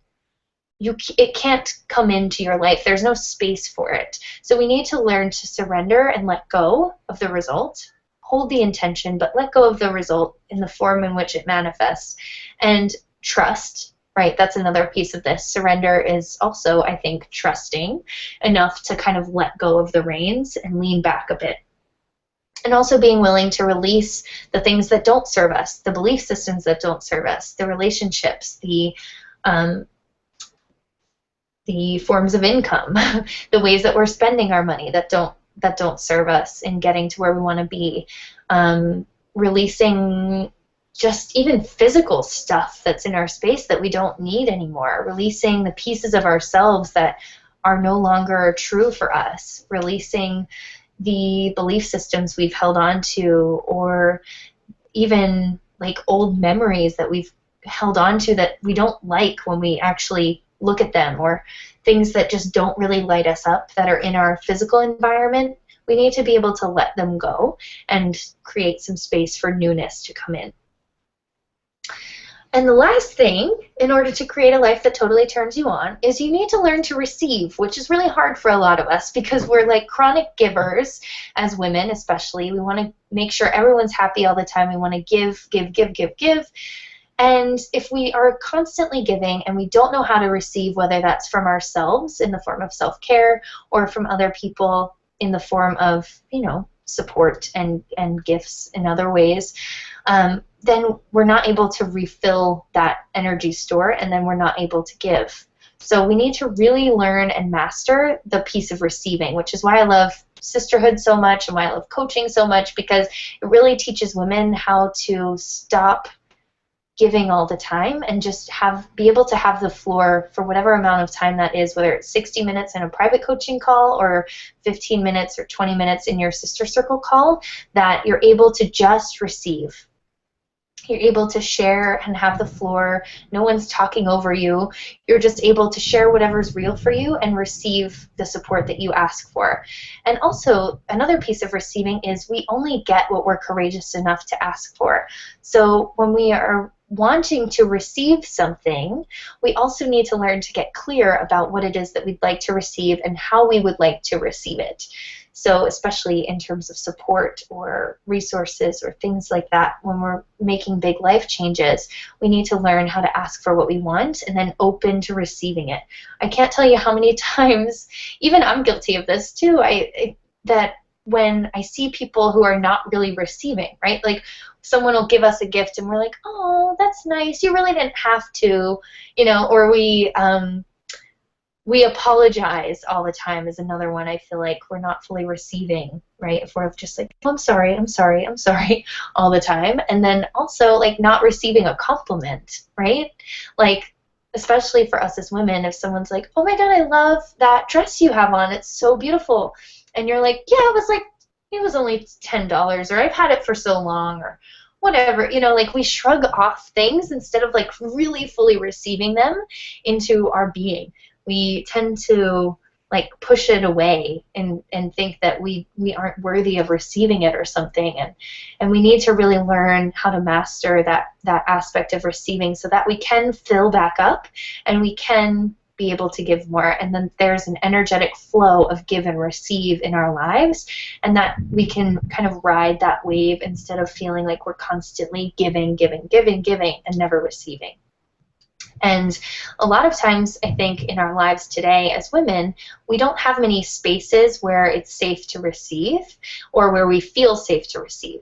it can't come into your life. There's no space for it. So we need to learn to surrender and let go of the result. Hold the intention, but let go of the result in the form in which it manifests. And trust, right? That's another piece of this. Surrender is also, I think, trusting enough to kind of let go of the reins and lean back a bit. And also being willing to release the things that don't serve us, the belief systems that don't serve us, the relationships, the forms of income, the ways that we're spending our money that don't serve us in getting to where we want to be, releasing just even physical stuff that's in our space that we don't need anymore, releasing the pieces of ourselves that are no longer true for us, releasing the belief systems we've held on to, or even like old memories that we've held on to that we don't like when we actually look at them, or things that just don't really light us up that are in our physical environment. We need to be able to let them go and create some space for newness to come in. And the last thing, in order to create a life that totally turns you on, is you need to learn to receive, which is really hard for a lot of us because we're like chronic givers as women especially. We want to make sure everyone's happy all the time. We want to give, give, give, give, give. And if we are constantly giving and we don't know how to receive, whether that's from ourselves in the form of self-care or from other people in the form of, support and gifts in other ways, then we're not able to refill that energy store, and then we're not able to give. So we need to really learn and master the piece of receiving, which is why I love sisterhood so much and why I love coaching so much, because it really teaches women how to stop giving all the time and just be able to have the floor for whatever amount of time that is, whether it's 60 minutes in a private coaching call or 15 minutes or 20 minutes in your sister circle call, that you're able to just receive. You're able to share and have the floor. No one's talking over you. You're just able to share whatever's real for you and receive the support that you ask for. And also, another piece of receiving is we only get what we're courageous enough to ask for. So when we are wanting to receive something, we also need to learn to get clear about what it is that we'd like to receive and how we would like to receive it. So especially in terms of support or resources or things like that, when we're making big life changes, we need to learn how to ask for what we want and then open to receiving it. I can't tell you how many times, even I'm guilty of this too, that when I see people who are not really receiving, right? Like someone will give us a gift and we're like, oh, that's nice, you really didn't have to, or we apologize all the time is another one. I feel like we're not fully receiving, right? If we're just like, oh, I'm sorry all the time. And then also like not receiving a compliment, right? Like, especially for us as women, if someone's like, oh my God, I love that dress you have on, it's so beautiful. And you're like, yeah, it was only $10, or I've had it for so long, or whatever, like we shrug off things instead of like really fully receiving them into our being. We tend to like push it away and think that we aren't worthy of receiving it or something. And we need to really learn how to master that aspect of receiving so that we can fill back up and we can be able to give more. And then there's an energetic flow of give and receive in our lives, and that we can kind of ride that wave instead of feeling like we're constantly giving, giving, giving, giving, and never receiving. And a lot of times, I think, in our lives today as women, we don't have many spaces where it's safe to receive or where we feel safe to receive,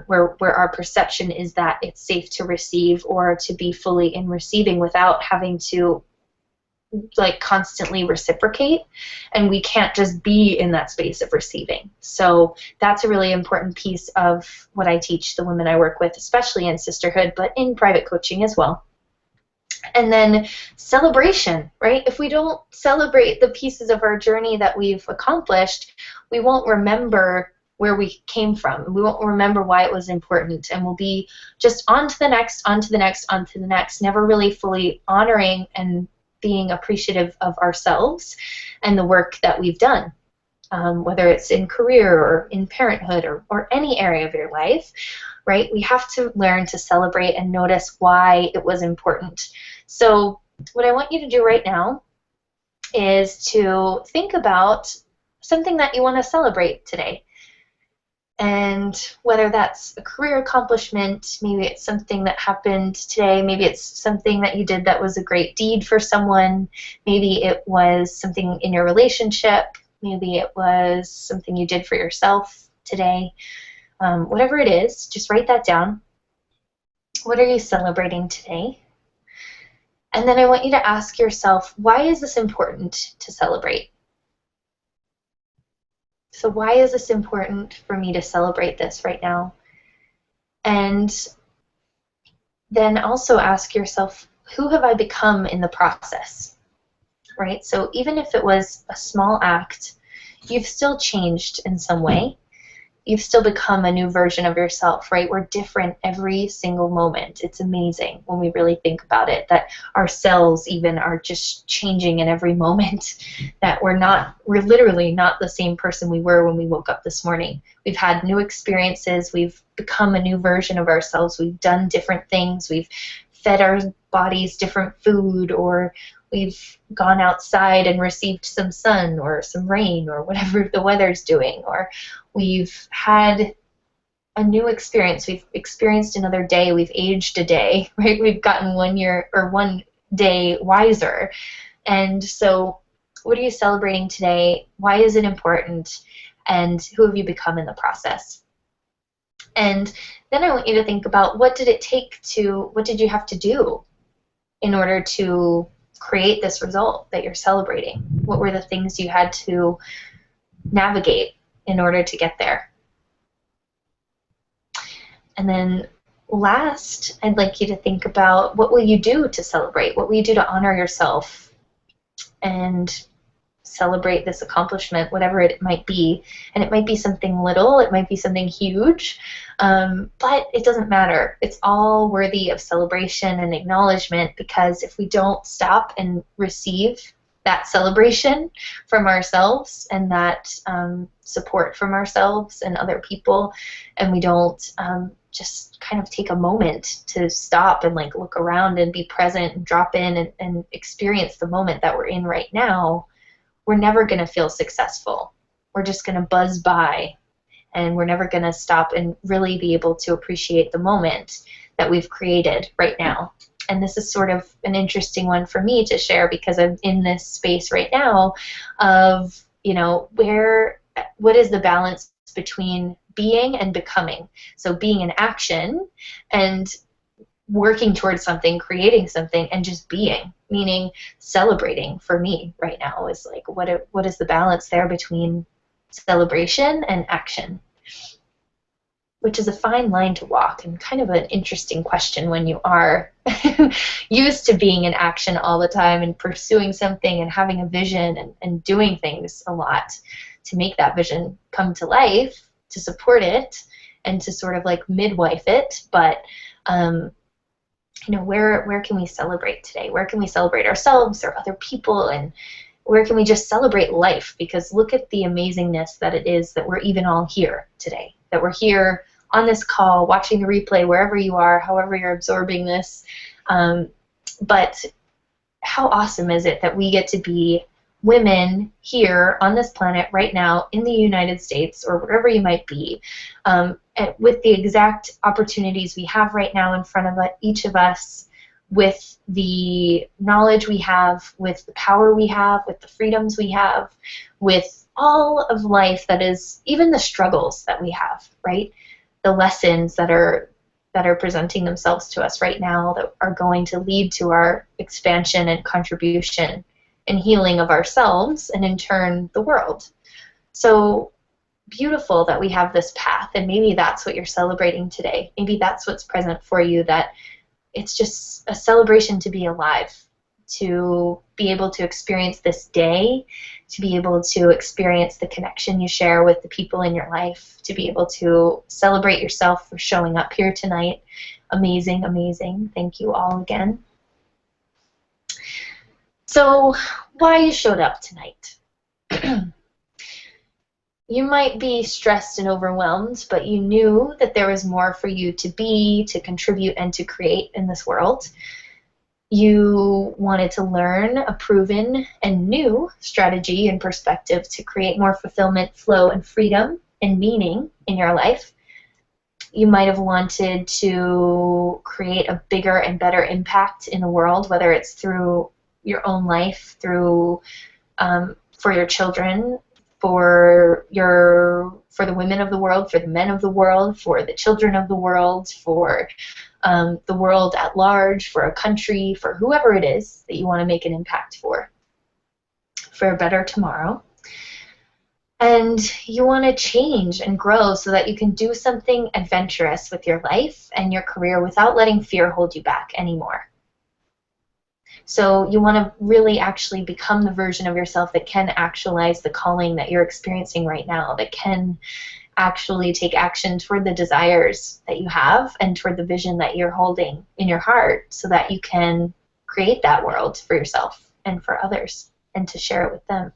where our perception is that it's safe to receive or to be fully in receiving without having to like constantly reciprocate, and we can't just be in that space of receiving. So that's a really important piece of what I teach the women I work with, especially in sisterhood, but in private coaching as well. And then celebration, right? If we don't celebrate the pieces of our journey that we've accomplished, we won't remember where we came from. We won't remember why it was important, and we'll be just on to the next, on to the next, on to the next, never really fully honoring and being appreciative of ourselves and the work that we've done, whether it's in career or in parenthood or any area of your life, right? We have to learn to celebrate and notice why it was important. So what I want you to do right now is to think about something that you want to celebrate today. And whether that's a career accomplishment, maybe it's something that happened today, maybe it's something that you did that was a great deed for someone, maybe it was something in your relationship, maybe it was something you did for yourself today. Whatever it is, just write that down. What are you celebrating today? And then I want you to ask yourself, why is this important to celebrate? So why is this important for me to celebrate this right now? And then also ask yourself, who have I become in the process? Right? So even if it was a small act, you've still changed in some way. You've still become a new version of yourself, right? We're different every single moment. It's amazing when we really think about it, that our cells even are just changing in every moment, that we're literally not the same person we were when we woke up this morning. We've had new experiences. We've become a new version of ourselves. We've done different things. We've fed our bodies different food, or we've gone outside and received some sun or some rain or whatever the weather's doing, or we've had a new experience. We've experienced another day. We've aged a day, right? We've gotten 1 year or 1 day wiser. And so what are you celebrating today? Why is it important? And who have you become in the process? And then I want you to think about, what did you have to do in order to create this result that you're celebrating? What were the things you had to navigate in order to get there? And then last, I'd like you to think about, what will you do to celebrate? What will you do to honor yourself and celebrate this accomplishment, whatever it might be? And it might be something little, it might be something huge, but it doesn't matter. It's all worthy of celebration and acknowledgement, because if we don't stop and receive that celebration from ourselves and that support from ourselves and other people, and we don't just kind of take a moment to stop and like look around and be present and drop in and experience the moment that we're in right now, we're never going to feel successful. We're just going to buzz by, and we're never going to stop and really be able to appreciate the moment that we've created right now. And this is sort of an interesting one for me to share, because I'm in this space right now of, what is the balance between being and becoming? So being in action and working towards something, creating something, and just being, meaning celebrating for me right now is like, what is the balance there between celebration and action? Which is a fine line to walk, and kind of an interesting question when you are used to being in action all the time and pursuing something and having a vision and doing things a lot to make that vision come to life, to support it, and to sort of like midwife it. But where can we celebrate today? Where can we celebrate ourselves or other people? And where can we just celebrate life? Because look at the amazingness that it is that we're even all here today, that we're here on this call, watching the replay, wherever you are, however you're absorbing this. But how awesome is it that we get to be women here on this planet right now in the United States or wherever you might be, with the exact opportunities we have right now in front of each of us, with the knowledge we have, with the power we have, with the freedoms we have, with all of life that is, even the struggles that we have, right? The lessons that are presenting themselves to us right now that are going to lead to our expansion and contribution and healing of ourselves and in turn the world. So beautiful that we have this path, and maybe that's what you're celebrating today. Maybe that's what's present for you, that it's just a celebration to be alive, to be able to experience this day, to be able to experience the connection you share with the people in your life, to be able to celebrate yourself for showing up here tonight. Amazing, amazing. Thank you all again. So, why you showed up tonight? You might be stressed and overwhelmed, but you knew that there was more for you to be, to contribute, and to create in this world. You wanted to learn a proven and new strategy and perspective to create more fulfillment, flow, and freedom and meaning in your life. You might have wanted to create a bigger and better impact in the world, whether it's through your own life, through for your children, for the women of the world, for the men of the world, for the children of the world, for the world at large, for a country, for whoever it is that you want to make an impact for a better tomorrow. And you want to change and grow so that you can do something adventurous with your life and your career without letting fear hold you back anymore. So you want to really actually become the version of yourself that can actualize the calling that you're experiencing right now, that can actually take action toward the desires that you have and toward the vision that you're holding in your heart, so that you can create that world for yourself and for others and to share it with them.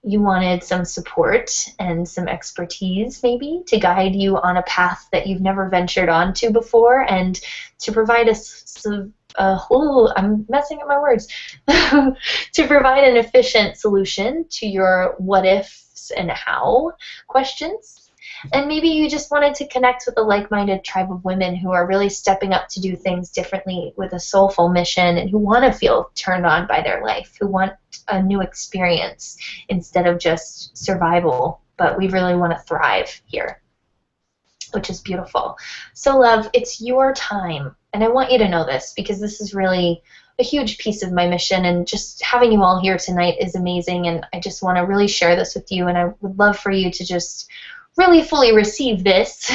You wanted some support and some expertise, maybe, to guide you on a path that you've never ventured onto before, and to provide I'm messing up my words, to provide an efficient solution to your what ifs and how questions. And maybe you just wanted to connect with a like-minded tribe of women who are really stepping up to do things differently with a soulful mission, and who want to feel turned on by their life, who want a new experience instead of just survival, but we really want to thrive here, which is beautiful. So love, it's your time. And I want you to know this, because this is really a huge piece of my mission, and just having you all here tonight is amazing, and I just want to really share this with you, and I would love for you to just really fully receive this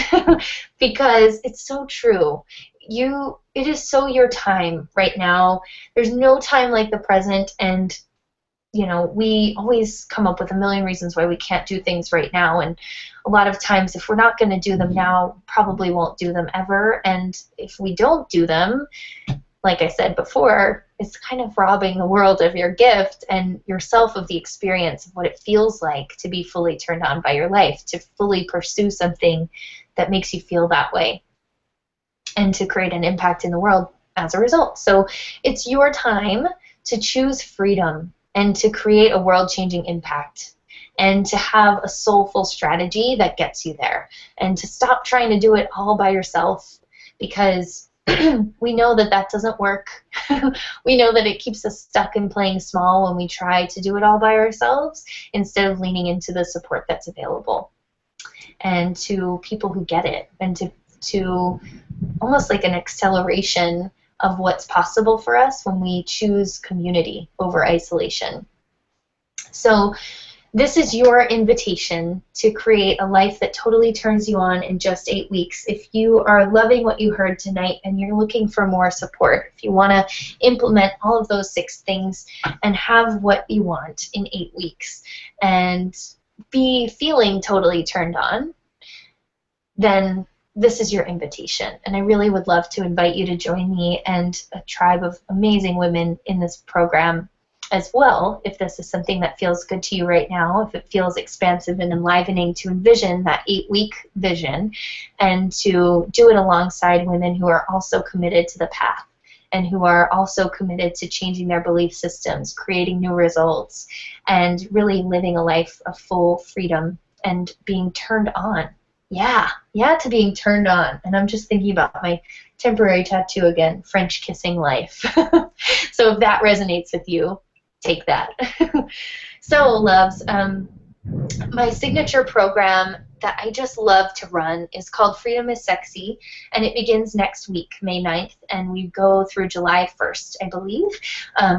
because it's so true. It is so your time right now. There's no time like the present, and you know, we always come up with a million reasons why we can't do things right now, and a lot of times if we're not going to do them now, probably won't do them ever, and if we don't do them, like I said before, it's kind of robbing the world of your gift and yourself of the experience of what it feels like to be fully turned on by your life, to fully pursue something that makes you feel that way, and to create an impact in the world as a result. So it's your time to choose freedom and to create a world-changing impact, and to have a soulful strategy that gets you there, and to stop trying to do it all by yourself, because we know that that doesn't work. We know that it keeps us stuck in playing small when we try to do it all by ourselves, instead of leaning into the support that's available, and to people who get it, and to almost like an acceleration of what's possible for us when we choose community over isolation. So this is your invitation to create a life that totally turns you on in just 8 weeks. If you are loving what you heard tonight and you're looking for more support, if you want to implement all of those 6 things and have what you want in 8 weeks and be feeling totally turned on, then this is your invitation. And I really would love to invite you to join me and a tribe of amazing women in this program as well, if this is something that feels good to you right now, if it feels expansive and enlivening to envision that 8-week vision and to do it alongside women who are also committed to the path and who are also committed to changing their belief systems, creating new results, and really living a life of full freedom and being turned on. Yeah, to being turned on. And I'm just thinking about my temporary tattoo again, French kissing life. So if that resonates with you, take that. So, loves, my signature program that I just love to run is called Freedom is Sexy, and it begins next week, May 9th, and we go through July 1st, I believe.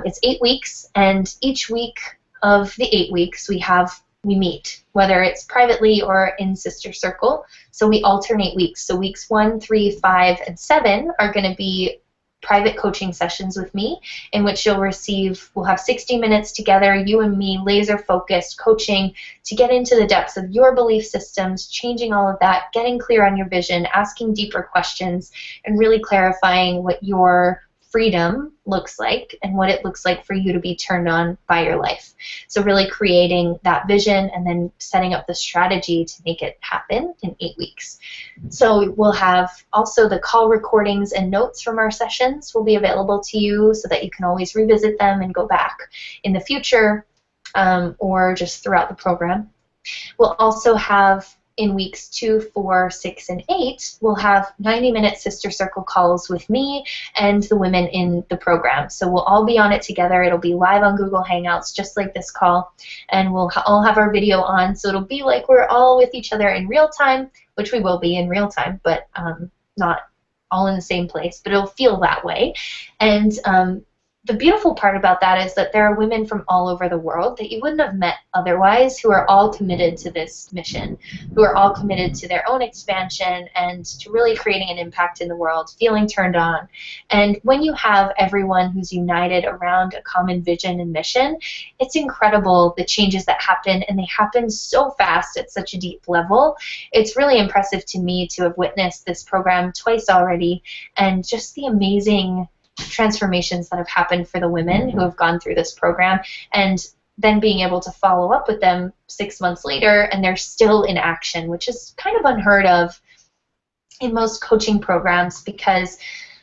It's 8 weeks, and each week of the 8 weeks we meet, whether it's privately or in Sister Circle. So we alternate weeks. So weeks 1, 3, 5, and 7 are going to be private coaching sessions with me, in which we'll have 60 minutes together, you and me, laser focused coaching to get into the depths of your belief systems, changing all of that, getting clear on your vision, asking deeper questions, and really clarifying what your freedom looks like and what it looks like for you to be turned on by your life. So really creating that vision and then setting up the strategy to make it happen in 8 weeks. So we'll have also the call recordings and notes from our sessions will be available to you so that you can always revisit them and go back in the future or just throughout the program. We'll also have in weeks 2, 4, 6, and 8, we'll have 90-minute Sister Circle calls with me and the women in the program. So we'll all be on it together. It'll be live on Google Hangouts, just like this call, and we'll all have our video on, so it'll be like we're all with each other in real time, which we will be in real time, but not all in the same place, but it'll feel that way. And the beautiful part about that is that there are women from all over the world that you wouldn't have met otherwise who are all committed to this mission, who are all committed to their own expansion and to really creating an impact in the world, feeling turned on. And when you have everyone who's united around a common vision and mission, it's incredible the changes that happen, and they happen so fast at such a deep level. It's really impressive to me to have witnessed this program twice already, and just the amazing transformations that have happened for the women who have gone through this program, and then being able to follow up with them 6 months later and they're still in action, which is kind of unheard of in most coaching programs, because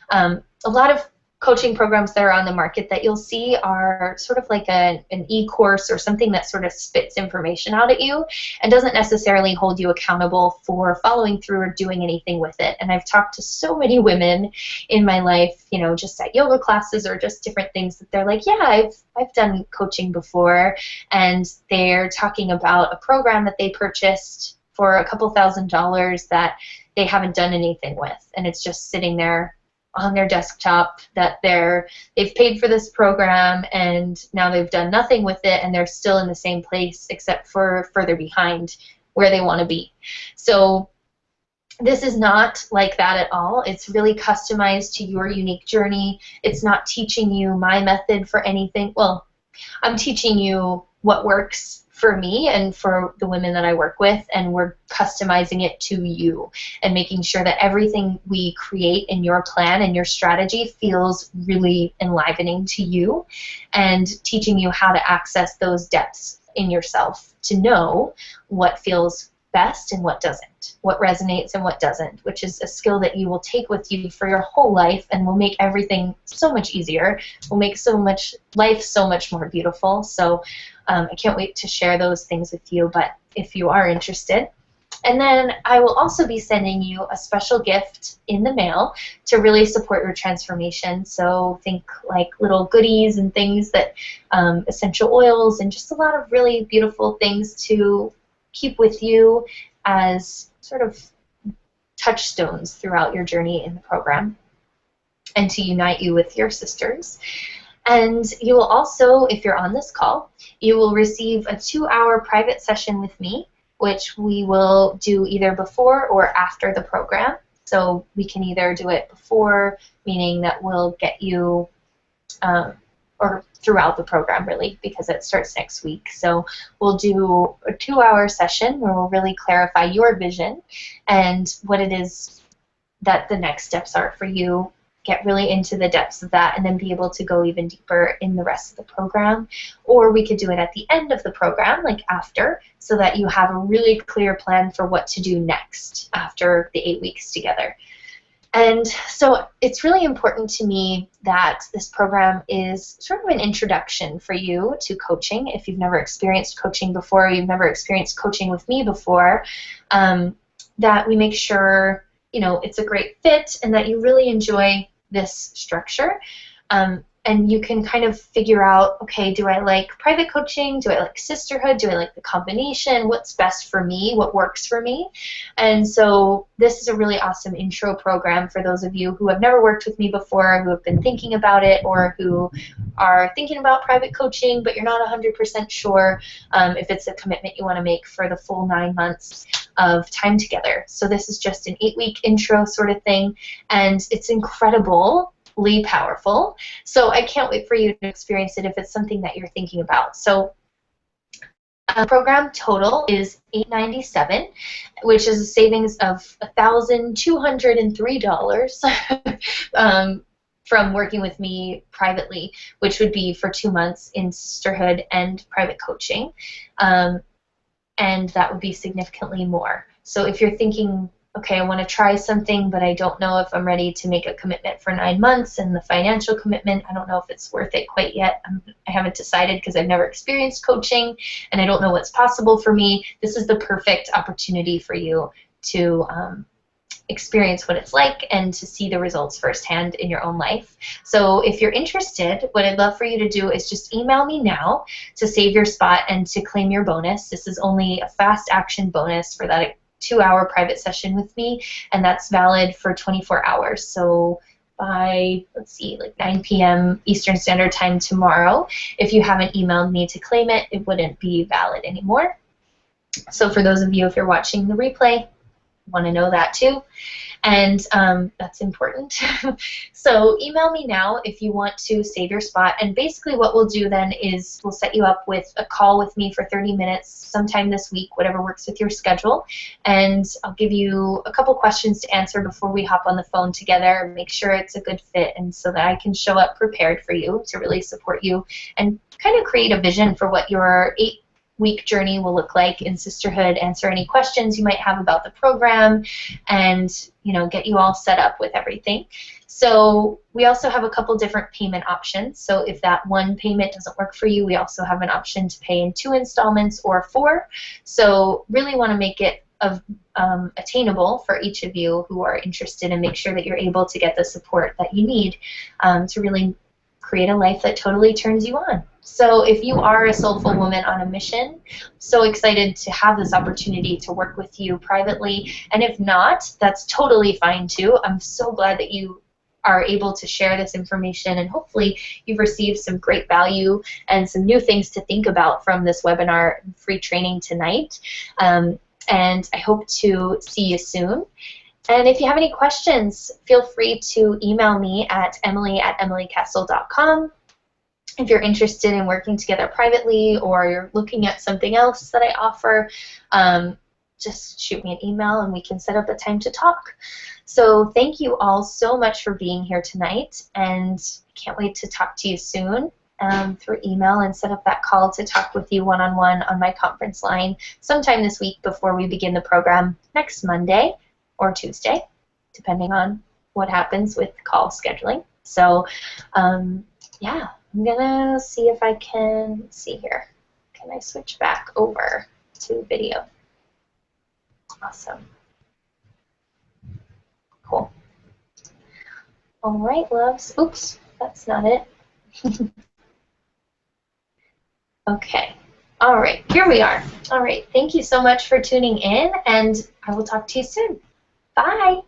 a lot of coaching programs that are on the market that you'll see are sort of like an e-course or something that sort of spits information out at you and doesn't necessarily hold you accountable for following through or doing anything with it. And I've talked to so many women in my life, you know, just at yoga classes or just different things, that they're like, yeah, I've done coaching before, and they're talking about a program that they purchased for a couple $1,000s that they haven't done anything with, and it's just sitting there on their desktop, that they've paid for this program and now they've done nothing with it, and they're still in the same place except for further behind where they want to be. So this is not like that at all. It's really customized to your unique journey. It's not teaching you my method for anything. Well, I'm teaching you what works for me and for the women that I work with, and we're customizing it to you and making sure that everything we create in your plan and your strategy feels really enlivening to you, and teaching you how to access those depths in yourself to know what feels best and what doesn't, what resonates and what doesn't, which is a skill that you will take with you for your whole life and will make everything so much easier, will make life so much more beautiful. So I can't wait to share those things with you, but if you are interested. And then I will also be sending you a special gift in the mail to really support your transformation. So think like little goodies and things that, essential oils and just a lot of really beautiful things to keep with you as sort of touchstones throughout your journey in the program, and to unite you with your sisters. And you will also, if you're on this call, you will receive a 2-hour private session with me, which we will do either before or after the program. So we can either do it before, meaning that we'll get you, or throughout the program really, because it starts next week. So we'll do a 2-hour session where we'll really clarify your vision and what it is that the next steps are for you get really into the depths of that and then be able to go even deeper in the rest of the program. Or we could do it at the end of the program, like after, so that you have a really clear plan for what to do next after the 8 weeks together. And so it's really important to me that this program is sort of an introduction for you to coaching. If you've never experienced coaching before, you've never experienced coaching with me before, that we make sure, you know, it's a great fit and that you really enjoy this structure. And you can kind of figure out, okay, do I like private coaching? Do I like sisterhood? Do I like the combination? What's best for me? What works for me? And so this is a really awesome intro program for those of you who have never worked with me before, who have been thinking about it, or who are thinking about private coaching, but you're not 100% sure if it's a commitment you want to make for the full 9 months of time together. So this is just an 8-week intro sort of thing, and it's incredible. Powerful. So I can't wait for you to experience it if it's something that you're thinking about. So program total is $897, which is a savings of $1,203 from working with me privately, which would be for 2 months in sisterhood and private coaching, and that would be significantly more. So if you're thinking, okay, I want to try something, but I don't know if I'm ready to make a commitment for 9 months, and the financial commitment, I don't know if it's worth it quite yet. I haven't decided because I've never experienced coaching, and I don't know what's possible for me. This is the perfect opportunity for you to experience what it's like and to see the results firsthand in your own life. So if you're interested, what I'd love for you to do is just email me now to save your spot and to claim your bonus. This is only a fast action bonus for that 2-hour private session with me, and that's valid for 24 hours. So by, let's see, like 9 p.m. Eastern Standard Time tomorrow, if you haven't emailed me to claim it, it wouldn't be valid anymore. So for those of you, if you're watching the replay, want to know that too. And that's important. So email me now if you want to save your spot. And basically what we'll do then is we'll set you up with a call with me for 30 minutes sometime this week, whatever works with your schedule. And I'll give you a couple questions to answer before we hop on the phone together and make sure it's a good fit, and so that I can show up prepared for you to really support you and kind of create a vision for what your 8-week journey will look like in sisterhood, answer any questions you might have about the program, and get you all set up with everything. So we also have a couple different payment options. So if that one payment doesn't work for you, we also have an option to pay in 2 installments or 4. So really want to make it attainable for each of you who are interested, and make sure that you're able to get the support that you need to really create a life that totally turns you on. So if you are a soulful woman on a mission, so excited to have this opportunity to work with you privately. And if not, that's totally fine too. I'm so glad that you are able to share this information, and hopefully you've received some great value and some new things to think about from this webinar free training tonight. And I hope to see you soon. And if you have any questions, feel free to email me at emily@emilycassel.com. If you're interested in working together privately, or you're looking at something else that I offer, just shoot me an email and we can set up a time to talk. So thank you all so much for being here tonight, and I can't wait to talk to you soon through email and set up that call to talk with you one-on-one on my conference line sometime this week before we begin the program next Monday or Tuesday, depending on what happens with call scheduling. So yeah, I'm gonna see if I can see here. Can I switch back over to video? Awesome. Cool. All right, loves. Oops, that's not it. Okay. All right, here we are. All right, thank you so much for tuning in, and I will talk to you soon. Bye.